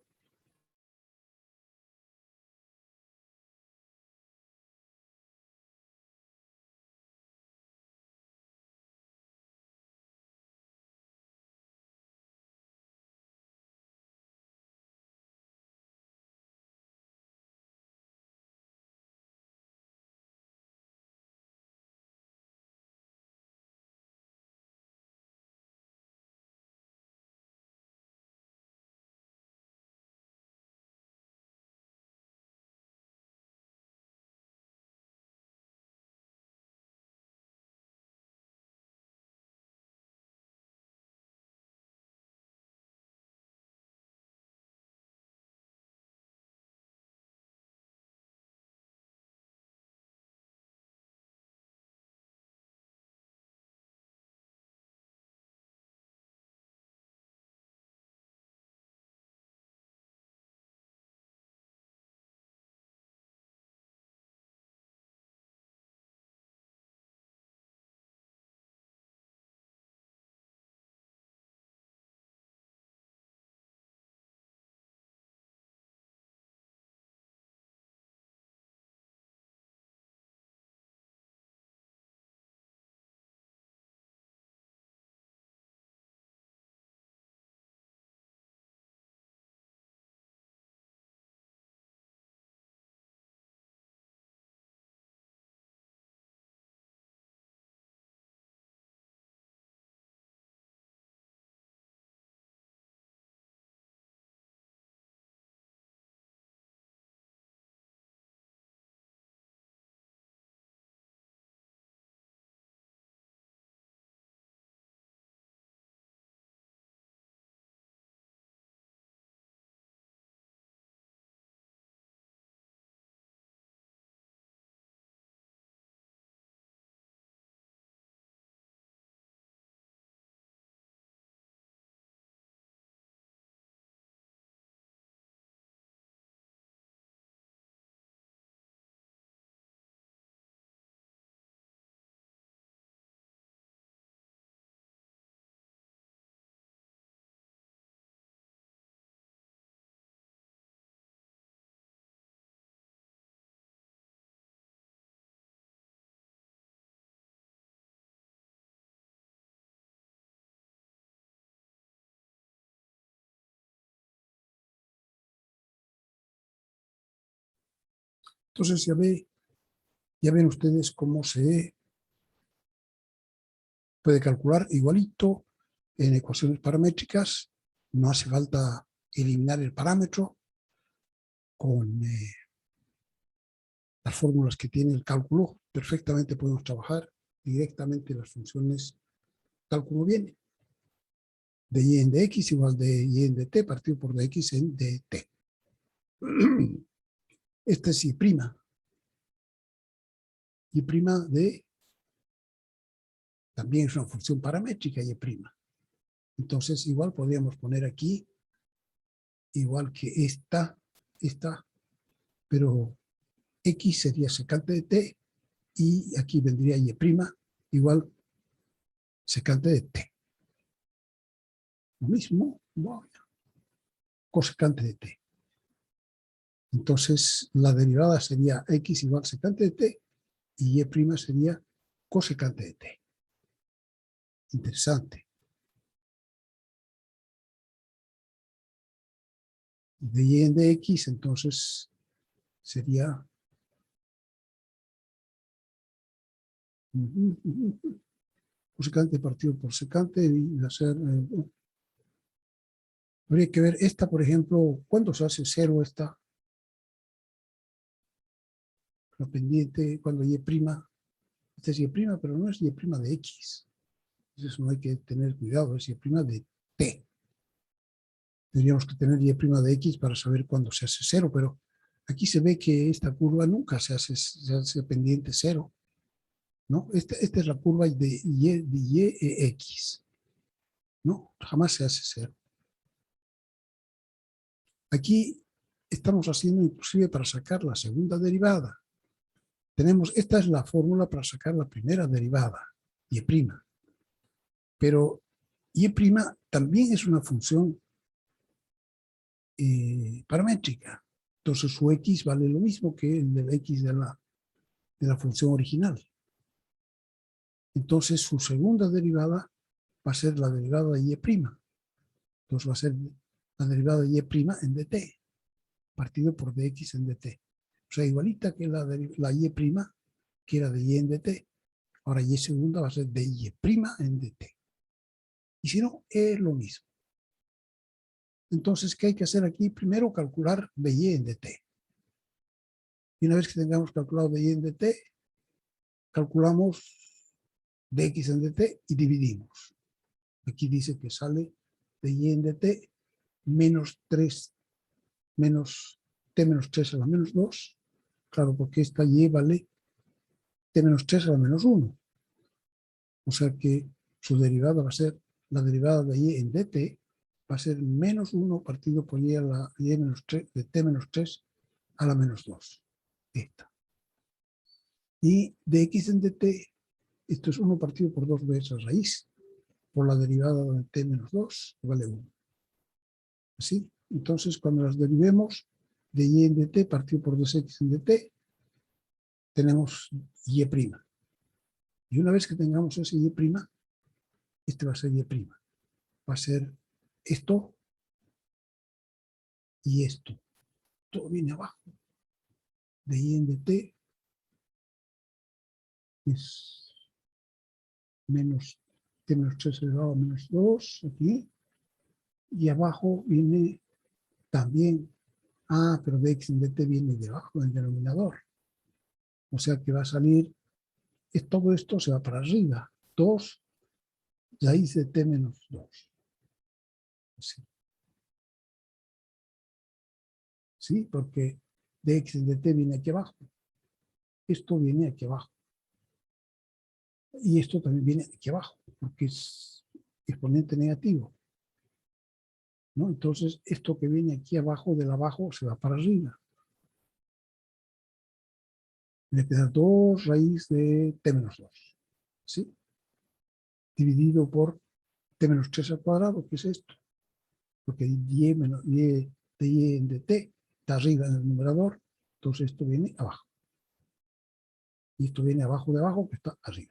Entonces ya ven ustedes cómo se puede calcular igualito en ecuaciones paramétricas. No hace falta eliminar el parámetro con las fórmulas que tiene el cálculo. Perfectamente podemos trabajar directamente las funciones tal como viene. De y en dx igual de y en dt partido por dx en dt. Este es y'. Y' de también es una función paramétrica y'. Entonces igual podríamos poner aquí igual que esta, pero x sería secante de t y aquí vendría y' igual secante de t. Lo mismo, cosecante de t. Entonces la derivada sería x igual secante de t y y' sería cosecante de t. Interesante. De y en dx entonces sería cosecante partido por secante y hacer habría que ver esta, por ejemplo, ¿cuándo se hace cero esta? La pendiente, cuando y', esta es y', pero no es y' de x. Eso no hay que tener cuidado, es y' de t. Tendríamos que tener y' de x para saber cuándo se hace cero, pero aquí se ve que esta curva nunca se hace pendiente cero, ¿no? Esta es la curva de y x, ¿no? Jamás se hace cero. Aquí estamos haciendo inclusive para sacar la segunda derivada. Esta es la fórmula para sacar la primera derivada, y'. Pero y' también es una función paramétrica. Entonces su x vale lo mismo que el del x de la función original. Entonces su segunda derivada va a ser la derivada de y'. Entonces va a ser la derivada de y' en dt, partido por dx en dt. O sea, igualita que la y', que era de y en dt, ahora y segunda va a ser de y' en dt. Y si no, es lo mismo. Entonces, ¿qué hay que hacer aquí? Primero calcular de y en dt. Y una vez que tengamos calculado de y en dt, calculamos dx en dt y dividimos. Aquí dice que sale de y en dt menos 3, menos t menos 3 a la menos 2. Claro, porque esta y vale t menos 3 a la menos 1. O sea que su derivada va a ser, la derivada de y en dt, va a ser menos 1 partido por y a la y menos 3, de t menos 3 a la menos 2. Esta. Y dx en dt, esto es 1 partido por 2 veces raíz, por la derivada de t menos 2, que vale 1. ¿Así? Entonces, cuando las derivemos, de y en dt partido por 2x en dt, tenemos y'. Y una vez que tengamos ese y', este va a ser y'. Va a ser esto y esto. Todo viene abajo. De y en dt es menos t menos 3 elevado a menos 2, aquí. Y abajo viene también, pero dx en dt viene debajo del denominador. O sea que va a salir, todo esto se va para arriba. 2 raíz de t menos 2. Así. ¿Sí? Porque dx en dt viene aquí abajo. Esto viene aquí abajo. Y esto también viene aquí abajo, porque es exponente negativo, ¿no? Entonces, esto que viene aquí abajo, del abajo, se va para arriba. Me queda 2 raíz de t menos 2. ¿Sí? Dividido por t menos 3 al cuadrado, que es esto. Porque y menos y de y en dt está arriba en el numerador, entonces esto viene abajo. Y esto viene abajo de abajo, que está arriba.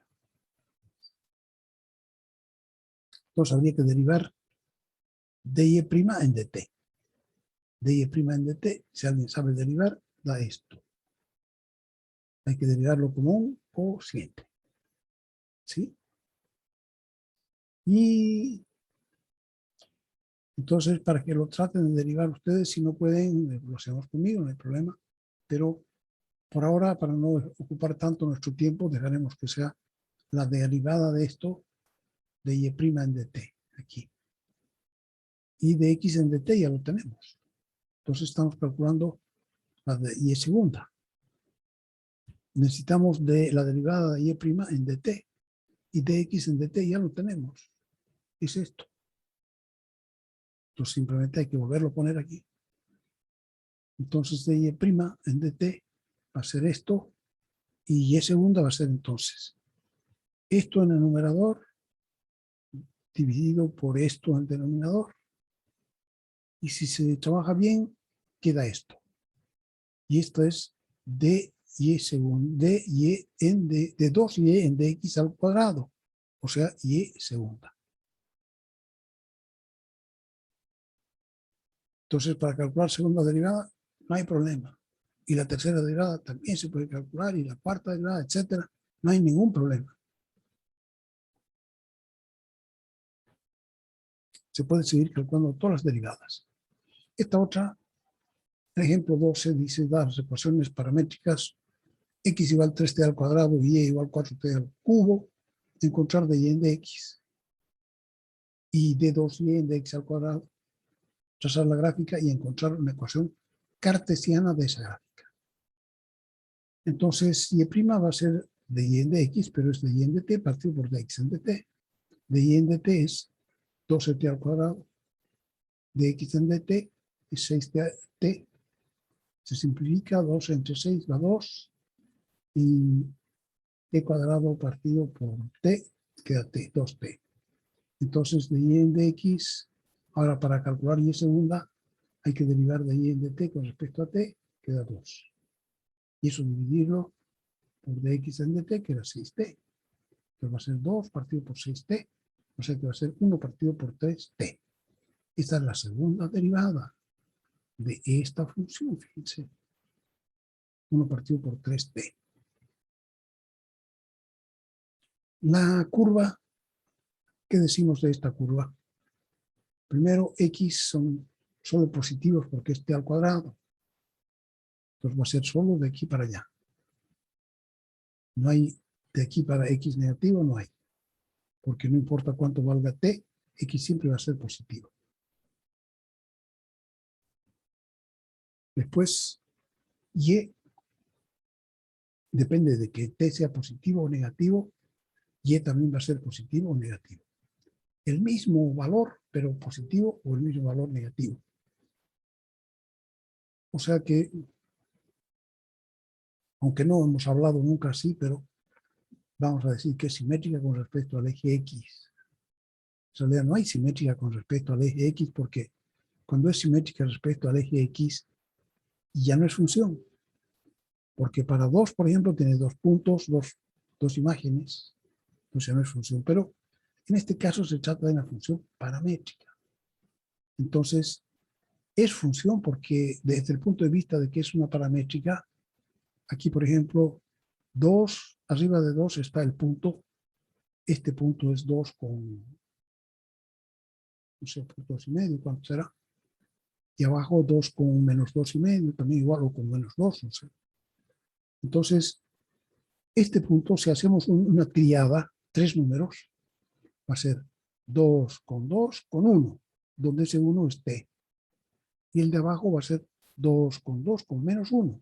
Entonces habría que derivar de y' en dt. De y' en dt, si alguien sabe derivar, da esto. Hay que derivarlo como un cociente. ¿Sí? Y entonces, para que lo traten de derivar ustedes, si no pueden, lo hacemos conmigo, no hay problema. Pero por ahora, para no ocupar tanto nuestro tiempo, dejaremos que sea la derivada de esto de y' en dt, aquí. Y de x en dt ya lo tenemos. Entonces estamos calculando la de y segunda. Necesitamos de la derivada de y' en dt. Y de x en dt ya lo tenemos. Es esto. Entonces simplemente hay que volverlo a poner aquí. Entonces de y' en dt va a ser esto. Y y segunda va a ser entonces esto en el numerador dividido por esto en el denominador. Y si se trabaja bien, queda esto. Y esto es de y segunda, de 2y en dx al cuadrado. O sea, y segunda. Entonces, para calcular segunda derivada, no hay problema. Y la tercera derivada también se puede calcular, y la cuarta derivada, etcétera. No hay ningún problema. Se puede seguir calculando todas las derivadas. Esta otra, el ejemplo 12, dice dar ecuaciones paramétricas x igual 3t al cuadrado y y igual 4t al cubo, encontrar de y en dx y de 2y en dx al cuadrado, trazar la gráfica y encontrar una ecuación cartesiana de esa gráfica. Entonces, y' va a ser de y en dx, pero es de y en dt partido por dx en dt. De y en dt es 12t al cuadrado, de x en dt es 6t, se simplifica, 2 entre 6 da 2, y t cuadrado partido por t, queda t, 2t. Entonces, de y en dx, ahora para calcular y segunda, hay que derivar de y en dt con respecto a t, queda 2. Y eso dividirlo por dx en dt, que era 6t. Entonces va a ser 2 partido por 6t, o sea que va a ser 1 partido por 3t. Esta es la segunda derivada de esta función, fíjense. 1 partido por 3t. La curva, ¿qué decimos de esta curva? Primero, x son solo positivos porque es t al cuadrado. Entonces va a ser solo de aquí para allá. No hay de aquí para x negativo, no hay. Porque no importa cuánto valga t, x siempre va a ser positivo. Después, y depende de que t sea positivo o negativo, y también va a ser positivo o negativo. El mismo valor, pero positivo, o el mismo valor negativo. O sea que, aunque no hemos hablado nunca así, pero vamos a decir que es simétrica con respecto al eje X. En realidad no hay simétrica con respecto al eje X, porque cuando es simétrica respecto al eje X, ya no es función. Porque para 2, por ejemplo, tiene 2 puntos, dos imágenes, entonces no es función. Pero en este caso se trata de una función paramétrica. Entonces, es función porque desde el punto de vista de que es una paramétrica, aquí, por ejemplo, 2, arriba de 2 está el punto. Este punto es 2 con, no sé, punto 2,5, ¿cuánto será? Y abajo 2 con menos 2,5, también igual o con menos 2, no sé. Entonces, este punto, si hacemos una triada, 3 números, va a ser 2 con 1, donde ese 1 es t. Y el de abajo va a ser 2 con menos 1,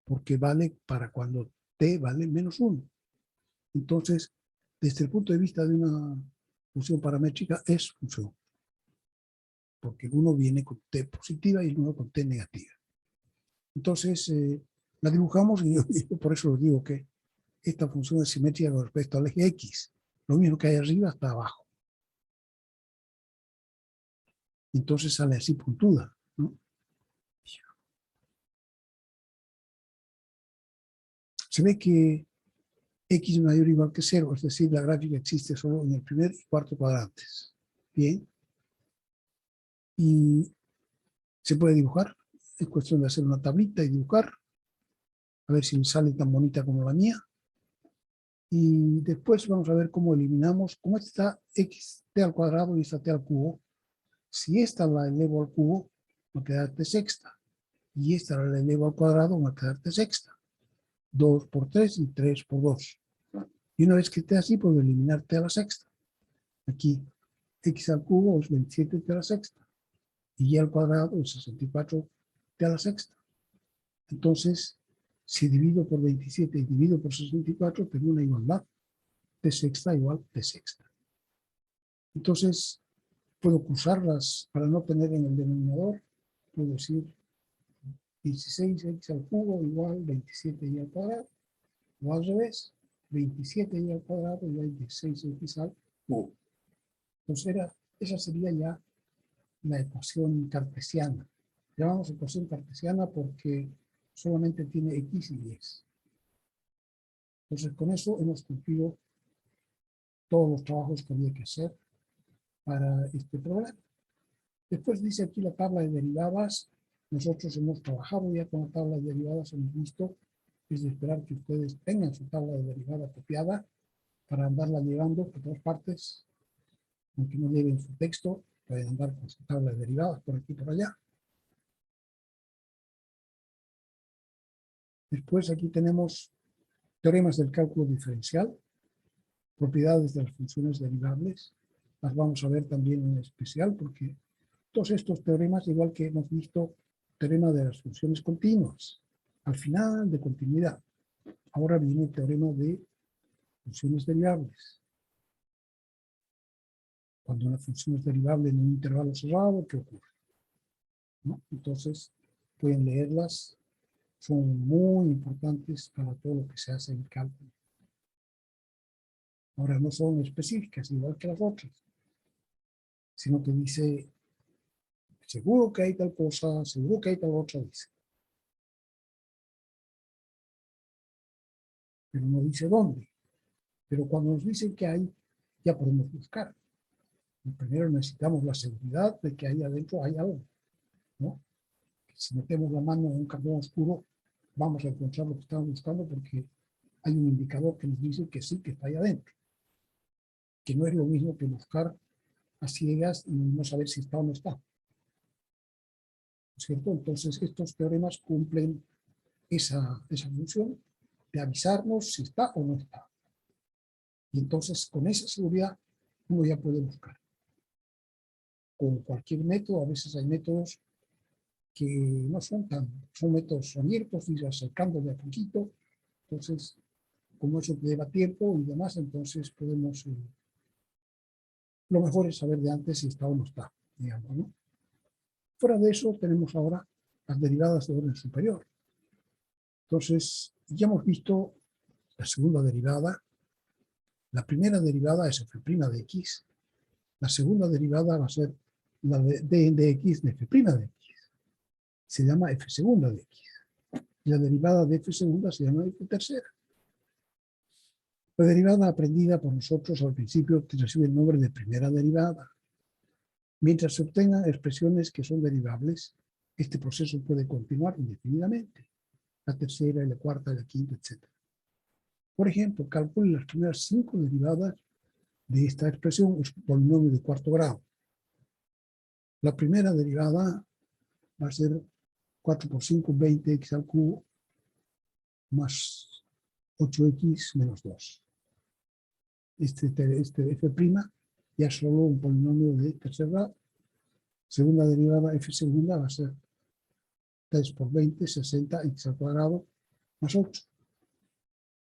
porque vale para cuando t vale menos 1. Entonces, desde el punto de vista de una función paramétrica, es función. Porque el 1 viene con t positiva y el 1 con t negativa. Entonces, la dibujamos y yo por eso os digo que esta función es simétrica con respecto al eje X. Lo mismo que hay arriba está abajo. Entonces sale así puntuda, ¿no? Se ve que X mayor o igual que 0, es decir, la gráfica existe solo en el primer y cuarto cuadrantes. Bien. Y se puede dibujar. Es cuestión de hacer una tablita y dibujar. A ver si me sale tan bonita como la mía. Y después vamos a ver cómo eliminamos, como esta está x t al cuadrado y esta t al cubo. Si esta la elevo al cubo, va a quedar t sexta. Y esta la elevo al cuadrado, va a quedar t sexta. 2 por 3 y 3 por 2. Y una vez que esté así, puedo eliminar t a la sexta. Aquí, x al cubo es 27 t a la sexta. Y y al cuadrado es 64 t a la sexta. Entonces, si divido por 27 y divido por 64, tengo una igualdad. T sexta igual T sexta. Entonces, puedo cruzarlas para no tener en el denominador. Puedo decir 16x al cubo igual 27y al cuadrado. O al revés, 27y al cuadrado igual 16x al cubo. Entonces, esa sería ya la ecuación cartesiana. Llamamos ecuación cartesiana porque solamente tiene x y y. Entonces, con eso hemos cumplido todos los trabajos que había que hacer para este problema. Después dice aquí la tabla de derivadas. Nosotros hemos trabajado ya con la tabla de derivadas, hemos visto, es de esperar que ustedes tengan su tabla de derivada copiada para andarla llevando por todas partes, aunque no lleven su texto, pueden andar con su tabla de derivadas por aquí y por allá. Después aquí tenemos teoremas del cálculo diferencial, propiedades de las funciones derivables. Las vamos a ver también en especial porque todos estos teoremas, igual que hemos visto, teorema de las funciones continuas, al final de continuidad. Ahora viene el teorema de funciones derivables. Cuando una función es derivable en un intervalo cerrado, ¿qué ocurre? ¿No? Entonces, pueden leerlas, son muy importantes para todo lo que se hace en cálculo. Ahora no son específicas, igual que las otras, sino que dice, seguro que hay tal cosa, seguro que hay tal otra, dice. Pero no dice dónde. Pero cuando nos dicen que hay, ya podemos buscar. Primero necesitamos la seguridad de que ahí adentro hay algo, ¿no? Si metemos la mano en un cajón oscuro, vamos a encontrar lo que estamos buscando porque hay un indicador que nos dice que sí, que está ahí adentro. Que no es lo mismo que buscar a ciegas y no saber si está o no está. ¿Cierto? Entonces, estos teoremas cumplen esa función de avisarnos si está o no está. Y entonces, con esa seguridad, uno ya puede buscar. Con cualquier método, a veces hay métodos que no son son métodos abiertos y acercando de a poquito. Entonces, como eso lleva tiempo y demás, entonces podemos, lo mejor es saber de antes si está o no está, digamos, ¿no? Fuera de eso, tenemos ahora las derivadas de orden superior. Entonces, ya hemos visto la segunda derivada. La primera derivada es f' de x. La segunda derivada va a ser la de d de x de f' de x. Se llama f segunda de x. Y la derivada de f segunda se llama f tercera. La derivada aprendida por nosotros al principio recibe el nombre de primera derivada. Mientras se obtengan expresiones que son derivables, este proceso puede continuar indefinidamente. La tercera, la cuarta, la quinta, etc. Por ejemplo, calcule las primeras 5 derivadas de esta expresión, es un polinomio de cuarto grado. La primera derivada va a ser 4 por 5, 20x al cubo, más 8x menos 2. Este f' ya es solo un polinomio de tercer grado. Segunda derivada, f segunda, va a ser 3 por 20, 60x al cuadrado, más 8.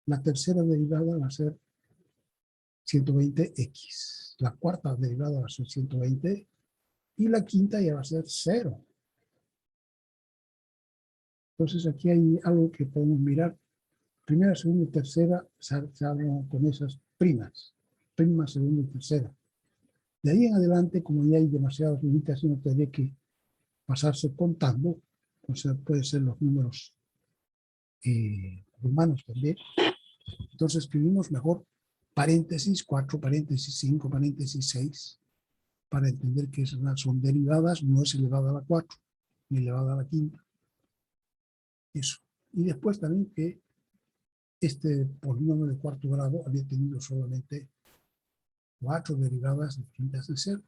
La tercera derivada va a ser 120x. La cuarta derivada va a ser 120 y la quinta ya va a ser 0. Entonces aquí hay algo que podemos mirar. Primera, segunda y tercera se hablan con esas primas. Prima, segunda y tercera. De ahí en adelante, como ya hay demasiadas limitaciones, tendría que pasarse contando. O sea, pueden ser los números romanos también. Entonces escribimos mejor paréntesis 4, paréntesis 5, paréntesis 6, para entender que son derivadas, no es elevada a la 4, ni elevada a la quinta. Eso. Y después también que este polinomio de cuarto grado había tenido solamente 4 derivadas distintas de 0.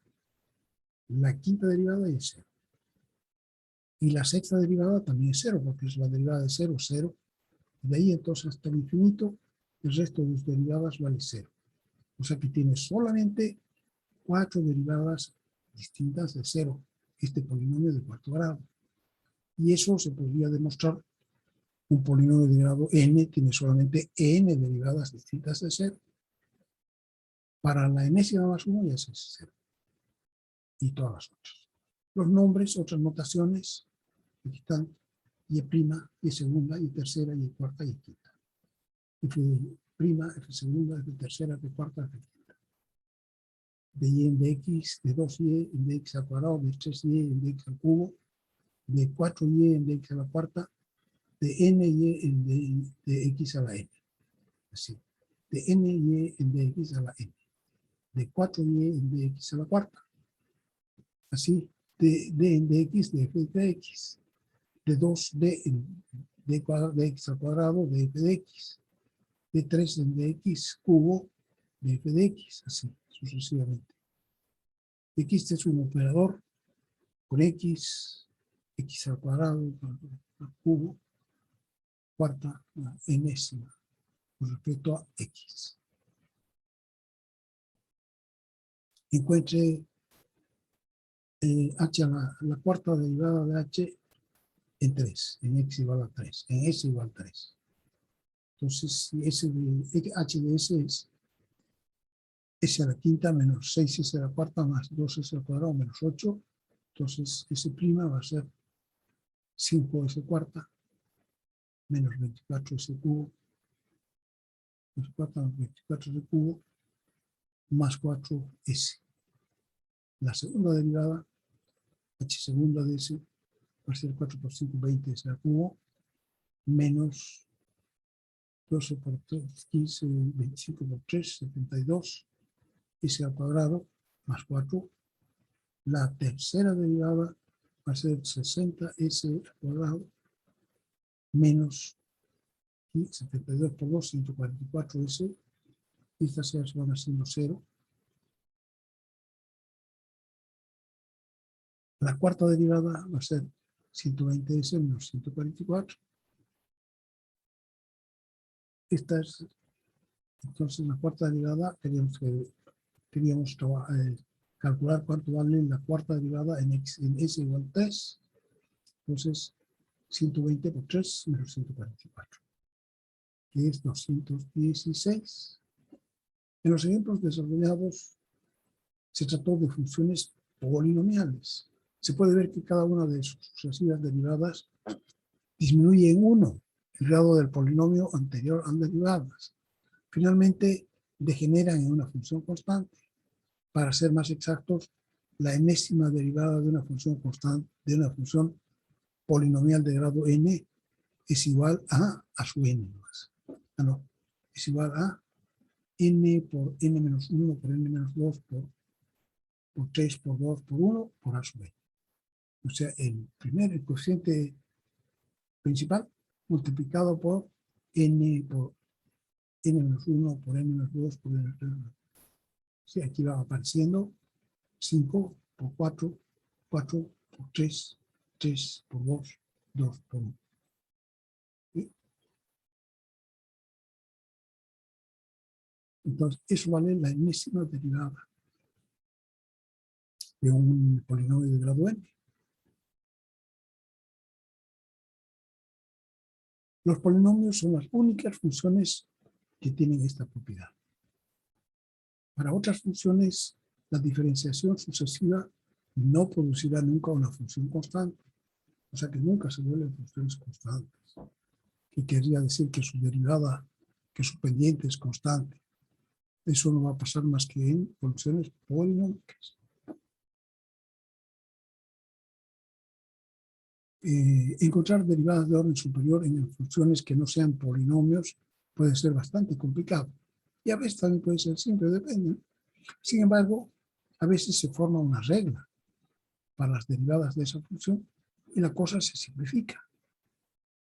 La quinta derivada es 0. Y la sexta derivada también es 0, porque es la derivada de 0, 0. De ahí entonces hasta el infinito, el resto de sus derivadas vale 0. O sea que tiene solamente 4 derivadas distintas de 0, este polinomio de cuarto grado. Y eso se podría demostrar. Un polinomio de grado n tiene solamente n derivadas distintas de 0. Para la enésima más 1 ya es 0. Y todas las otras. Los nombres, otras notaciones, aquí están y prima, y segunda, y tercera, y cuarta, y quinta. F prima, F segunda, F tercera, F cuarta, F quinta. De y en dx, de 2y en dx al cuadrado, de 3y en dx al cubo, de 4y en dx a la cuarta, de ny en dx a la n. Así. De ny en dx a la n. De 4y en dx a la cuarta. Así. De d en dx de f de x. De 2d en dx al cuadrado de f de x. De 3 en dx cubo de f de x. Así, sucesivamente. X es un operador con x al cuadrado, al cubo, cuarta, la enésima, con respecto a x. Encuentre h, la cuarta derivada de h en 3, en x igual a 3, en s igual a 3. Entonces, si s de h de s es s a la quinta menos 6s a la cuarta más 2s al cuadrado menos 8, entonces s' va a ser 5s cuarta menos 24s cubo, s cuarta más 24s cubo, más 4s. La segunda derivada, h segunda de s, va a ser 4 por 5, 20s al cubo, menos 12 por 3, 15, 25 por 3, 72, s al cuadrado, más 4. La tercera derivada va a ser 60s al cuadrado, menos 72 por 2, 144s, y estas se van haciendo 0. La cuarta derivada va a ser 120s menos 144. Esta es, entonces, la cuarta derivada, queríamos calcular cuánto vale la cuarta derivada en s igual a 3. Entonces, 120 por 3 menos 144, que es 216. En los ejemplos desarrollados se trató de funciones polinomiales. Se puede ver que cada una de sus sucesivas derivadas disminuye en 1 el grado del polinomio anterior a las derivadas. Finalmente, degeneran en una función constante. Para ser más exactos, la enésima derivada de una función constante, de una función polinomial de grado n, es igual a su n más. No, es igual a n por n menos 1 por n menos 2 por 3 por 2 por 1 por a sub n. O sea, el coeficiente principal multiplicado por n por n menos 1 por n menos 2 por n menos 3. Sí, aquí va apareciendo 5 por 4, 4 por 3, 3 por 2, 2 por 1. ¿Sí? Entonces, eso vale la enésima derivada de un polinomio de grado n. Los polinomios son las únicas funciones que tienen esta propiedad. Para otras funciones, la diferenciación sucesiva no producirá nunca una función constante. O sea que nunca se vuelven funciones constantes. Que querría decir que su derivada, que su pendiente es constante. Eso no va a pasar más que en funciones polinómicas. Encontrar derivadas de orden superior en funciones que no sean polinomios puede ser bastante complicado. Y a veces también puede ser simple, depende. Sin embargo, a veces se forma una regla para las derivadas de esa función y la cosa se simplifica.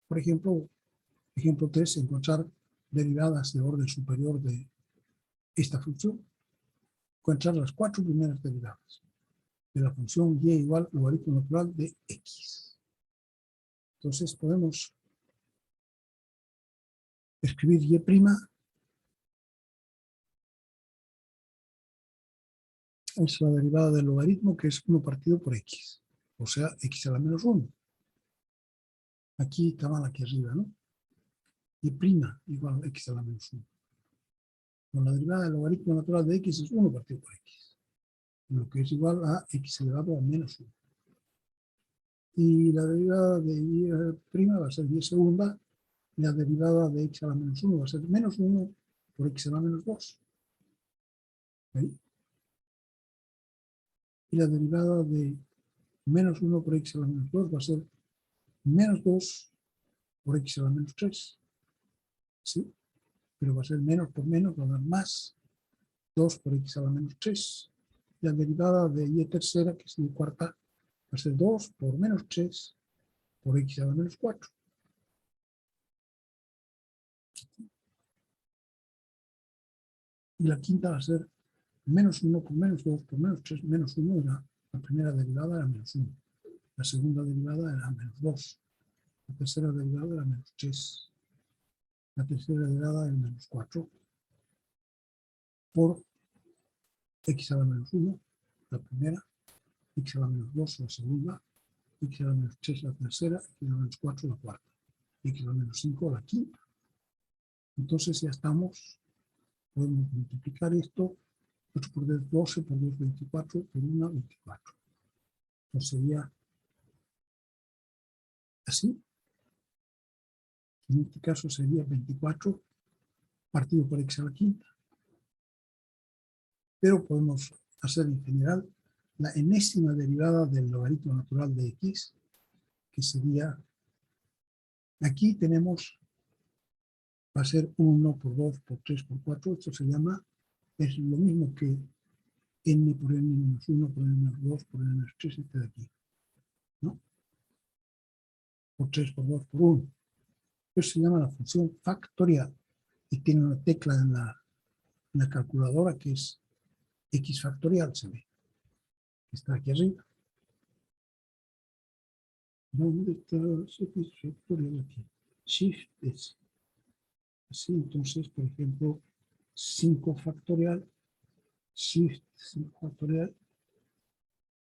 Por ejemplo, Ejemplo 3, encontrar derivadas de orden superior de esta función. Encontrar las 4 primeras derivadas de la función y igual logaritmo natural de x. Entonces podemos escribir y' es la derivada del logaritmo, que es 1 partido por x, o sea, x a la menos 1. Aquí está mal, aquí arriba, ¿no? Y' igual a x a la menos 1. Con la derivada del logaritmo natural de x es 1 partido por x, lo que es igual a x elevado a menos 1. Y la derivada de y' va a ser y segunda, y la derivada de x a la menos 1 va a ser menos 1 por x a la menos 2. ¿Ahí? Y la derivada de menos 1 por x a la menos 2 va a ser menos 2 por x a la menos 3. ¿Sí? Pero va a ser menos por menos, va a dar más 2 por x a la menos 3. La derivada de y tercera, que es y cuarta, va a ser 2 por menos 3 por x a la menos 4. Y la quinta va a ser menos 1 por menos 2 por menos 3, menos 1 era, la primera derivada era menos 1. La segunda derivada era menos 2. La tercera derivada era menos 3. La tercera derivada era menos 4 por x a la menos 1, la primera, x a la menos 2, la segunda, x a la menos 3, la tercera, x a la menos 4, la cuarta, x a la menos 5, la quinta. Entonces ya estamos, podemos multiplicar esto, 8 por 10, 12, por 2, 24, por 1, 24. Entonces sería así. En este caso sería 24 partido por x a la quinta. Pero podemos hacer en general la enésima derivada del logaritmo natural de x, que sería, aquí tenemos, va a ser 1 por 2 por 3 por 4, esto se llama, es lo mismo que n por n menos 1 por n menos 2 por n menos 3, este de aquí, ¿no? Por 3 por 2 por 1. Eso se llama la función factorial y tiene una tecla en la calculadora que es x factorial, se ve, que está aquí arriba. ¿Dónde está x factorial aquí? Shift S. Así, entonces, por ejemplo, 5 factorial, Shift 5 factorial,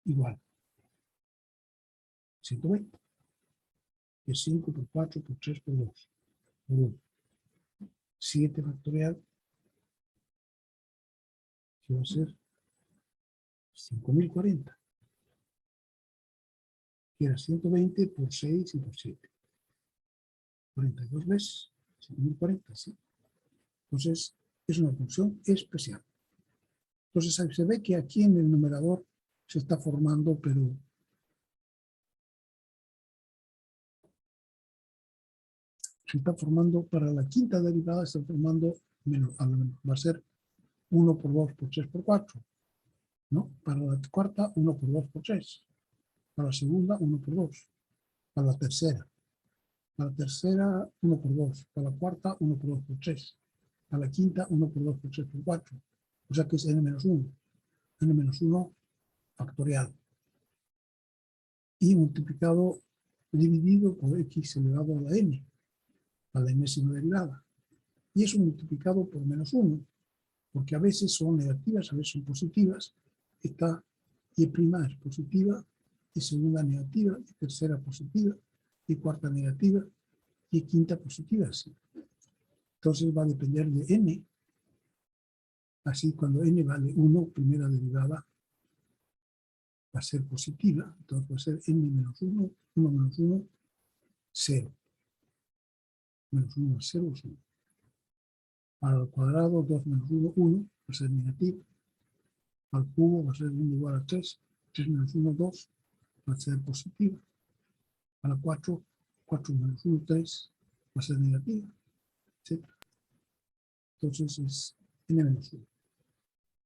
igual 120. Que es 5 por 4 por 3 por 2 por 1. 7 factorial, que va a ser 5040. Que era 120 por 6 y por 7. 42 veces, 5040, ¿sí? Entonces, es una función especial. Entonces, se ve que aquí en el numerador se está formando, pero se está formando para la quinta derivada, se está formando menos, va a ser 1 por 2 por 3 por 4, ¿no? Para la cuarta, 1 por 2 por 3. Para la segunda, 1 por 2. Para la tercera, 1 por 2. Para la cuarta, 1 por 2 por 3. Para la quinta, 1 por 2 por 3 por 4. O sea que es n menos 1. N menos 1 factorial. Y multiplicado, dividido por x elevado a la n, a la enésima derivada. Y eso multiplicado por menos 1, porque a veces son negativas, a veces son positivas. Esta y' es positiva, y segunda negativa, y tercera positiva, y cuarta negativa, y quinta positiva. ¿Sí? Entonces va a depender de n. Así, cuando n vale 1, primera derivada va a ser positiva, entonces va a ser n menos 1, 1 menos 1, 0. Menos 1 más 0 es 1. Al cuadrado, 2 menos 1, 1, va a ser negativo. Al cubo va a ser 1 igual a 3. 3 menos 1, 2, va a ser positiva. A la 4, 4 menos 1, 3, va a ser negativa, etc. Entonces es n menos 1.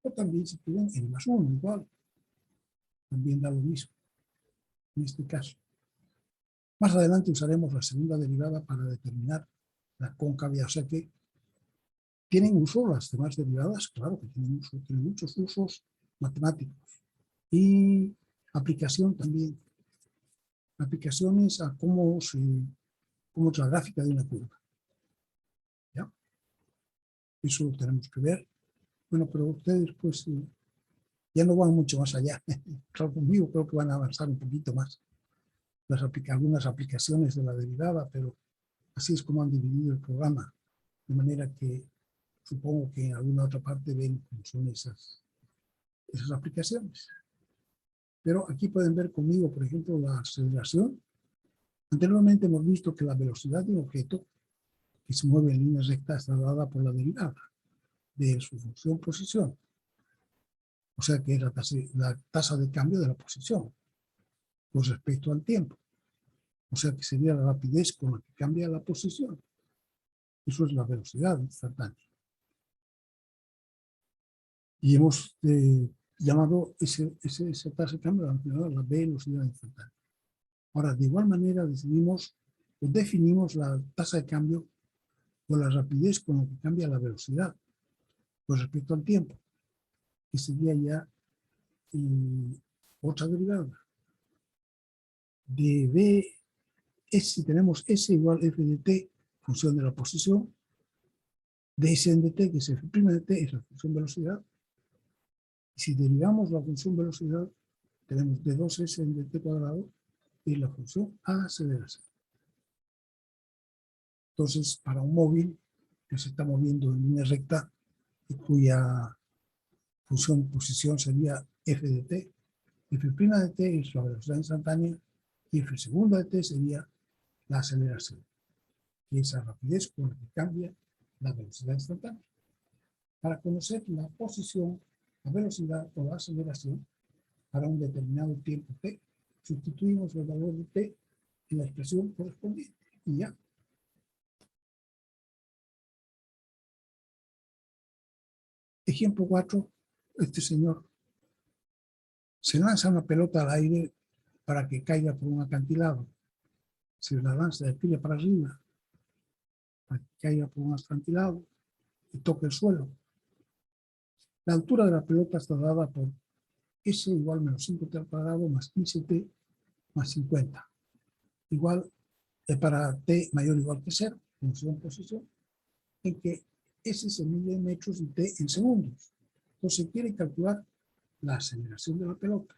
O también se puede n más 1, igual. También da lo mismo, en este caso. Más adelante usaremos la segunda derivada para determinar la concavidad. O sea que tienen uso las demás derivadas, claro que tienen uso, tienen muchos usos matemáticos. Y aplicación también. Aplicaciones a cómo es la gráfica de una curva. ¿Ya? Eso lo tenemos que ver. Bueno, pero ustedes pues ya no van mucho más allá. Claro, conmigo creo que van a avanzar un poquito más. Algunas aplicaciones de la derivada, pero así es como han dividido el programa. De manera que supongo que en alguna otra parte ven cómo son esas aplicaciones. Pero aquí pueden ver conmigo, por ejemplo, la aceleración. Anteriormente hemos visto que la velocidad de un objeto que se mueve en línea recta está dada por la derivada de su función posición. O sea que es la tasa de cambio de la posición con respecto al tiempo. O sea que sería la rapidez con la que cambia la posición. Eso es la velocidad instantánea. Y hemos llamado esa tasa de cambio la velocidad instantánea. Ahora, de igual manera definimos la tasa de cambio con la rapidez con la que cambia la velocidad con respecto al tiempo, que sería ya otra derivada. De B, si tenemos S igual F de T, función de la posición, de S en dt, que es F' de T, es la función velocidad. Y si derivamos la función velocidad, tenemos de 2S en dt cuadrado, y la función aceleración. Entonces, para un móvil que se está moviendo en línea recta y cuya función posición sería f de t, f' de t es la velocidad instantánea y f segunda de t sería la aceleración, que es la rapidez con la que cambia la velocidad instantánea. Para conocer la posición, la velocidad o la aceleración para un determinado tiempo t, sustituimos el valor de t en la expresión correspondiente y ya. Ejemplo 4, este señor se lanza una pelota al aire para que caiga por un acantilado. Se la lanza de pie para arriba para que caiga por un acantilado y toque el suelo. La altura de la pelota está dada por S igual menos 5t al cuadrado más 15t más 50. Igual para t mayor o igual que 0, función posición, en que S se mide en metros y t en segundos. Entonces quiere calcular la aceleración de la pelota.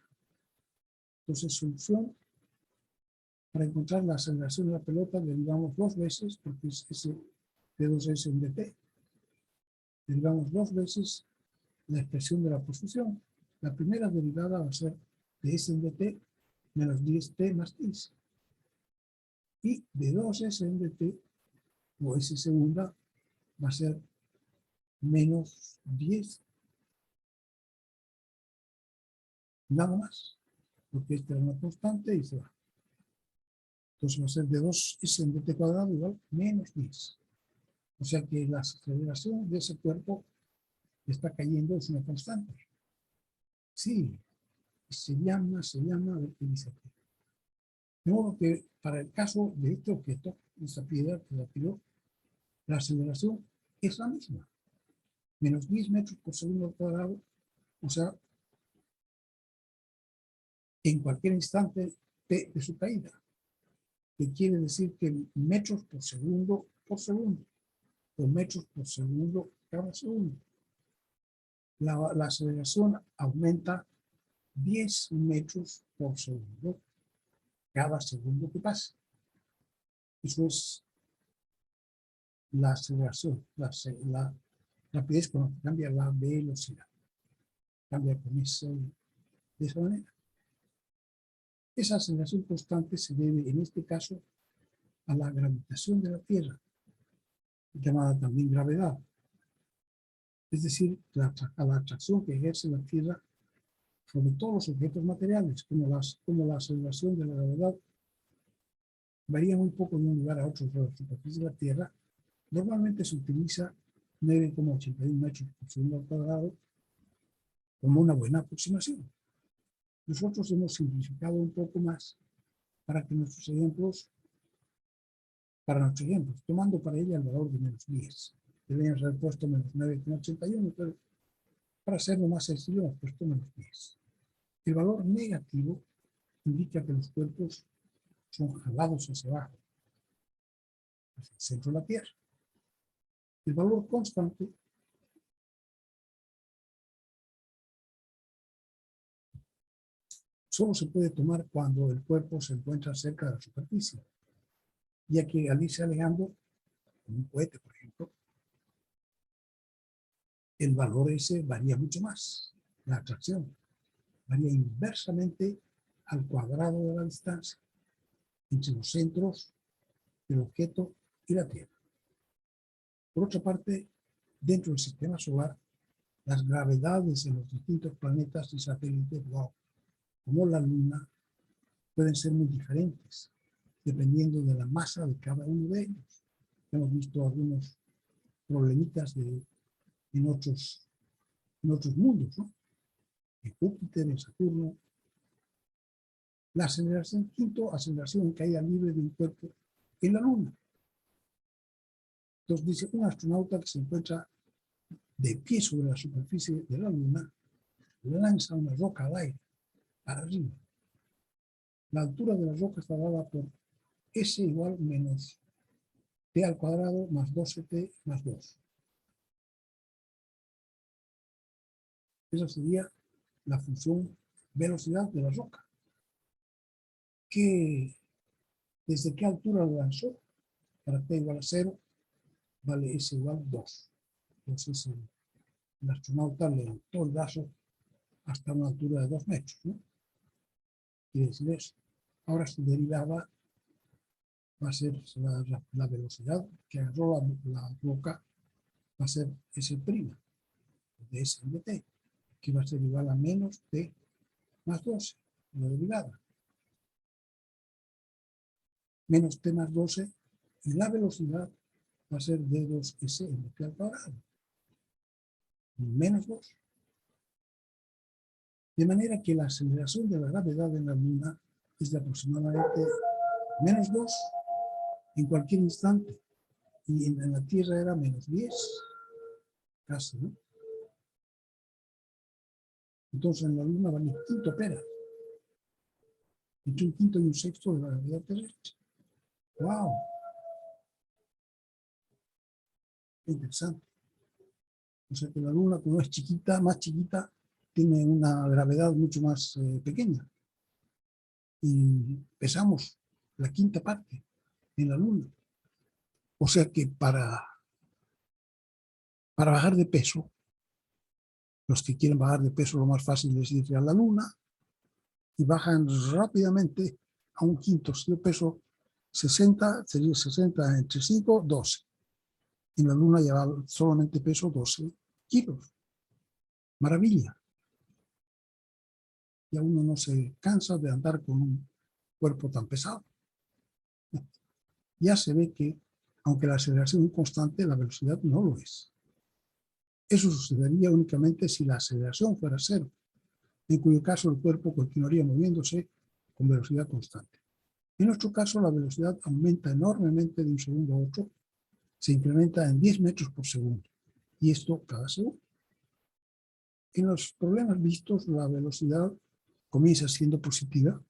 Entonces solución, para encontrar la aceleración de la pelota derivamos dos veces, porque es S de 2S en dt, derivamos dos veces la expresión de la posición. La primera derivada va a ser de S en dt menos 10t más 15. Y de 2S en dt, o S segunda, va a ser menos 10. Nada más, porque esta es una constante y se va. Entonces va a ser de 2S en dt cuadrado igual menos 10. O sea que la aceleración de ese cuerpo que está cayendo es una constante. Sí, se llama, a ver qué dice aquí. De modo que para el caso de este objeto, esta piedra que la tiró, la aceleración es la misma. Menos 10 metros por segundo al cuadrado, o sea, en cualquier instante de su caída. Que quiere decir que metros por segundo, o metros por segundo cada segundo. La aceleración aumenta 10 metros por segundo cada segundo que pasa. Eso es la aceleración, la rapidez con la que cambia la velocidad. Cambia con de esa manera. Esa aceleración constante se debe, en este caso, a la gravitación de la Tierra, llamada también gravedad. Es decir, a la atracción que ejerce la Tierra sobre todos los objetos materiales, como la aceleración de la gravedad varía muy poco de un lugar a otro sobre la superficie de la Tierra. Normalmente se utiliza 9,81 metros por segundo al cuadrado como una buena aproximación. Nosotros hemos simplificado un poco más para que nuestros ejemplos para nuestro ejemplo, tomando para ella el valor de menos 10. Deberíamos haber puesto menos 9,81, pero para hacerlo más sencillo hemos puesto menos 10. El valor negativo indica que los cuerpos son jalados hacia abajo, hacia el centro de la Tierra. El valor constante solo se puede tomar cuando el cuerpo se encuentra cerca de la superficie, ya que al irse alejando, como un cohete, por ejemplo, el valor ese varía mucho más. La atracción varía inversamente al cuadrado de la distancia entre los centros del objeto y la Tierra. Por otra parte, dentro del sistema solar, las gravedades en los distintos planetas y satélites, como la Luna, pueden ser muy diferentes, dependiendo de la masa de cada uno de ellos. Hemos visto algunos problemitas en otros mundos, ¿no? En Júpiter, en Saturno. La aceleración, quinto, aceleración en caída libre de un cuerpo en la Luna. Entonces dice, un astronauta que se encuentra de pie sobre la superficie de la Luna lanza una roca al aire, para arriba. La altura de la roca está dada por S igual menos T al cuadrado más 12T más 2. Esa sería la función velocidad de la roca. ¿Desde qué altura lo lanzó? Para T igual a 0, vale S igual 2. Entonces el astronauta levantó el brazo hasta una altura de 2 metros, ¿no? Quiere decir eso. Ahora su derivada va a ser la velocidad que agarró la roca, va a ser S', de S de T, que va a ser igual a menos T más 12, la derivada. Menos T más 12, y la velocidad va a ser D2S en T al cuadrado. Menos 2. De manera que la aceleración de la gravedad en la Luna es de aproximadamente menos 2 en cualquier instante. Y en la Tierra era menos 10, casi, ¿no? Entonces en la Luna vale un quinto pera. Entre un quinto y un sexto de la gravedad terrestre. ¡Wow! Qué interesante. O sea que la Luna, como es chiquita, más chiquita, tiene una gravedad mucho más pequeña. Y pesamos la quinta parte en la Luna. O sea que para bajar de peso, los que quieren bajar de peso, lo más fácil es ir a la Luna y bajan rápidamente a un quinto. Si yo peso 60, sería 60 entre 5, 12. En la Luna ya solamente peso 12 kilos. Maravilla. Ya uno no se cansa de andar con un cuerpo tan pesado. Ya se ve que, aunque la aceleración es constante, la velocidad no lo es. Eso sucedería únicamente si la aceleración fuera cero, en cuyo caso el cuerpo continuaría moviéndose con velocidad constante. En nuestro caso, la velocidad aumenta enormemente de un segundo a otro, se incrementa en 10 metros por segundo, y esto cada segundo. En los problemas vistos, la velocidad comienza siendo positiva,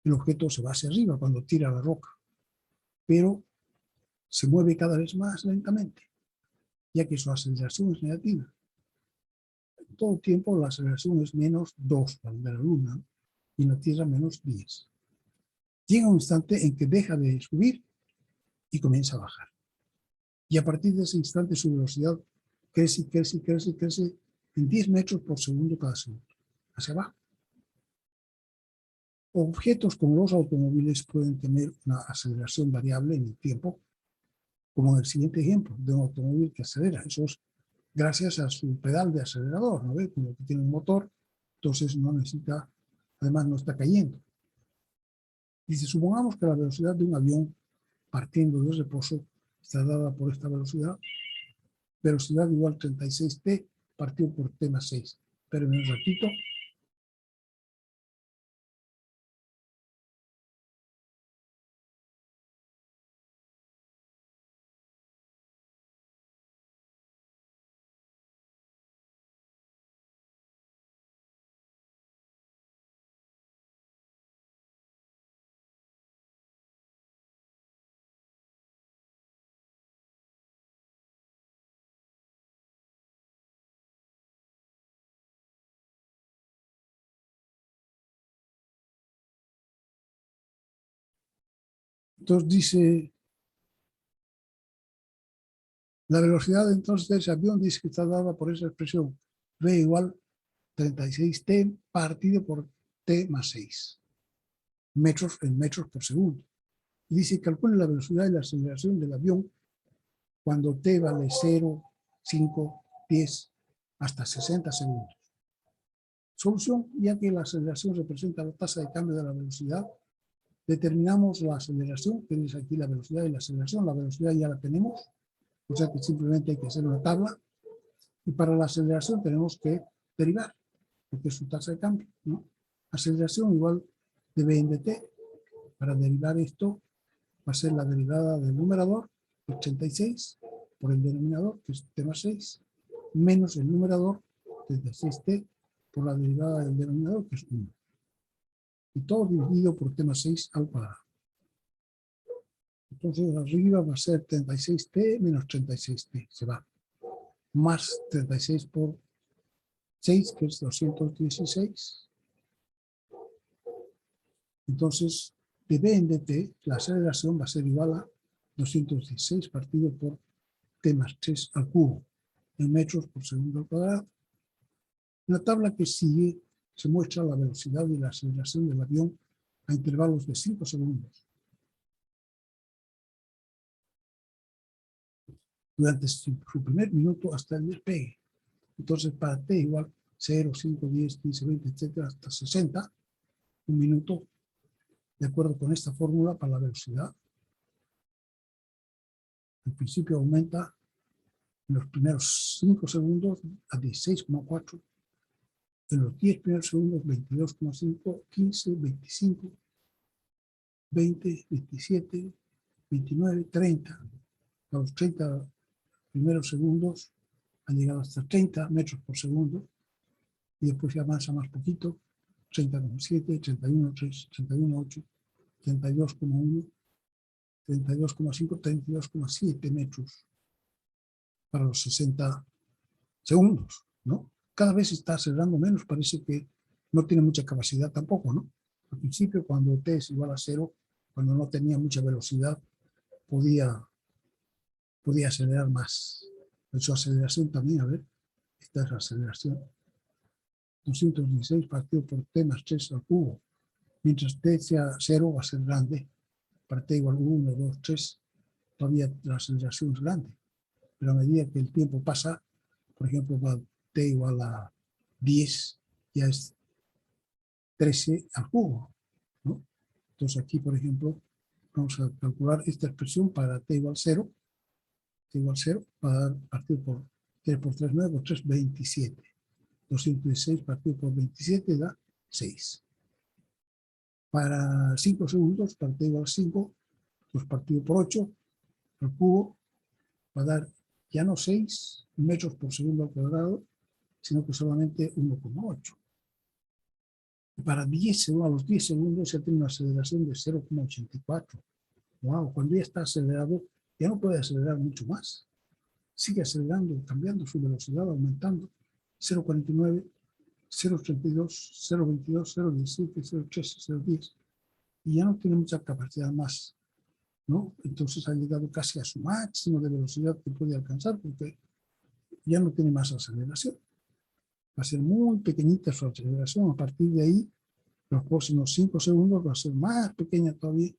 el objeto se va hacia arriba cuando tira la roca, pero se mueve cada vez más lentamente, ya que su aceleración es negativa. En todo tiempo la aceleración es menos 2 para la Luna y en la Tierra menos 10. Llega un instante en que deja de subir y comienza a bajar. Y a partir de ese instante su velocidad crece en 10 metros por segundo cada segundo, hacia abajo. Objetos como los automóviles pueden tener una aceleración variable en el tiempo, como en el siguiente ejemplo de un automóvil que acelera. Eso es gracias a su pedal de acelerador, ¿no ve? Como que tiene un motor, entonces no necesita, además no está cayendo. Dice, supongamos que la velocidad de un avión partiendo de reposo está dada por esta velocidad igual 36T partido por T más 6. Espérenme un ratito. Entonces dice, la velocidad entonces de ese avión dice que está dada por esa expresión V igual 36T partido por T más 6 metros en metros por segundo. Y dice, calcule la velocidad y la aceleración del avión cuando T vale 0, 5, 10, hasta 60 segundos. Solución, ya que la aceleración representa la tasa de cambio de la velocidad, determinamos la aceleración, que es aquí la velocidad y la aceleración. La velocidad ya la tenemos, o sea que simplemente hay que hacer una tabla. Y para la aceleración tenemos que derivar, porque es su tasa de cambio, ¿no? Aceleración igual de V en dt. Para derivar esto va a ser la derivada del numerador, 86, por el denominador, que es t más 6, menos el numerador, 36t, por la derivada del denominador, que es 1. Y todo dividido por t más 6 al cuadrado. Entonces arriba va a ser 36t menos 36t, se va. Más 36 por 6, que es 216. Entonces, de v en dt, la aceleración va a ser igual a 216 partido por t más 3 al cubo, en metros por segundo al cuadrado. En la tabla que sigue se muestra la velocidad y la aceleración del avión a intervalos de 5 segundos. Durante su primer minuto hasta el despegue. Entonces, para t igual 0, 5, 10, 15, 20, etcétera, hasta 60, un minuto, de acuerdo con esta fórmula para la velocidad, al principio aumenta en los primeros 5 segundos a 16,4, en los 10 primeros segundos 22,5, 15, 25, 20, 27, 29, 30. A los 30 primeros segundos han llegado hasta 30 metros por segundo y después ya avanza más poquito, 30,7, 31,3, 31,8, 32,1, 32,5, 32,7 metros para los 60 segundos, ¿no? Cada vez está acelerando menos, parece que no tiene mucha capacidad tampoco, ¿no? Al principio, cuando t es igual a 0, cuando no tenía mucha velocidad, podía acelerar más. En su aceleración también, a ver, esta es la aceleración. 216 partido por t más 3 al cubo. Mientras t sea 0 va a ser grande. Para t igual a 1, 2, 3, todavía la aceleración es grande. Pero a medida que el tiempo pasa, por ejemplo, va t igual a 10, ya es 13 al cubo, ¿no? Entonces aquí, por ejemplo, vamos a calcular esta expresión para t igual 0. T igual 0 va a dar partido por 3 por 3, 9 por 3, 27. 216 partido por 27 da 6. Para 5 segundos, para t igual 5, pues partido por 8, al cubo, va a dar ya no 6 metros por segundo al cuadrado, sino que solamente 1,8. Para 10 segundos, a los 10 segundos ya tiene una aceleración de 0,84. Wow, cuando ya está acelerado, ya no puede acelerar mucho más. Sigue acelerando, cambiando su velocidad, aumentando. 0,49, 0,32, 0,22, 0,17, 0,13, 0,10. Y ya no tiene mucha capacidad más, ¿no? Entonces ha llegado casi a su máximo de velocidad que puede alcanzar porque ya no tiene más aceleración. Va a ser muy pequeñita su aceleración. A partir de ahí, los próximos 5 segundos va a ser más pequeña todavía.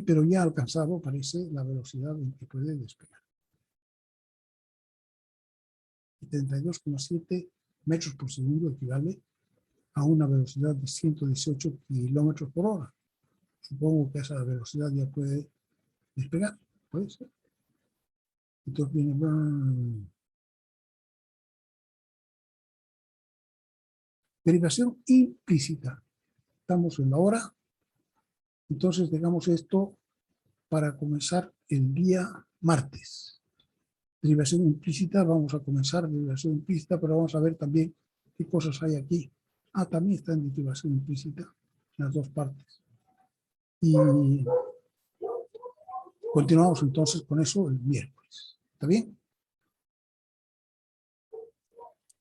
Pero ya ha alcanzado, parece, la velocidad en que puede despegar. 32,7 metros por segundo equivale a una velocidad de 118 kilómetros por hora. Supongo que a esa velocidad ya puede despegar, puede ser. Entonces viene derivación implícita. Estamos en la hora. Entonces dejamos esto para comenzar el día martes. Derivación implícita, vamos a comenzar derivación implícita, pero vamos a ver también qué cosas hay aquí. También está en derivación implícita, en las dos partes. Y continuamos entonces con eso el miércoles. ¿Está bien?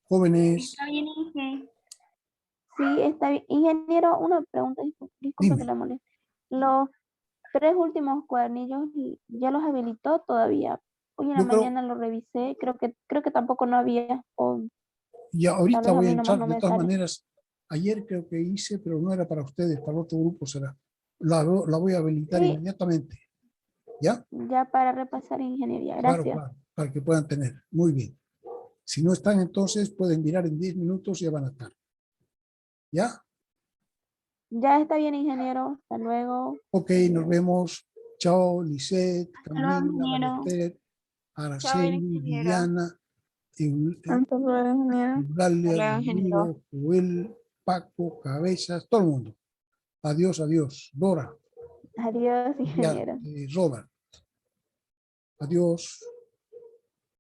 Jóvenes. Está bien, Inge. Sí, está bien. Ingeniero, una pregunta, disculpe que Dime. le moleste. Los 3 últimos cuadernillos ya los habilitó todavía. Hoy en la Yo creo- mañana lo revisé, creo que tampoco no había, o Y tal ahorita vez a voy a mí nomás entrar, no de me todas sale. maneras, ayer creo que hice, pero no era para ustedes, para otro grupo será. La voy a habilitar Sí. inmediatamente. ¿Ya? Ya para repasar ingeniería, Claro, gracias. claro, para que puedan tener. Muy bien. Si no están, entonces pueden mirar en 10 minutos y ya van a estar. ¿Ya? Ya está bien, ingeniero. Hasta luego. Ok, nos vemos. Chao, Lisette, luego, Camila, ingeniero. Valentet, Araceli, ingeniero. Viviana, Hasta luego, ingeniero. Eulalia, Hasta luego, ingeniero. Rodrigo, Joel, Paco, Cabezas, todo el mundo. Adiós, adiós. Dora, Adiós, ya, ingeniero. Robert. Adiós.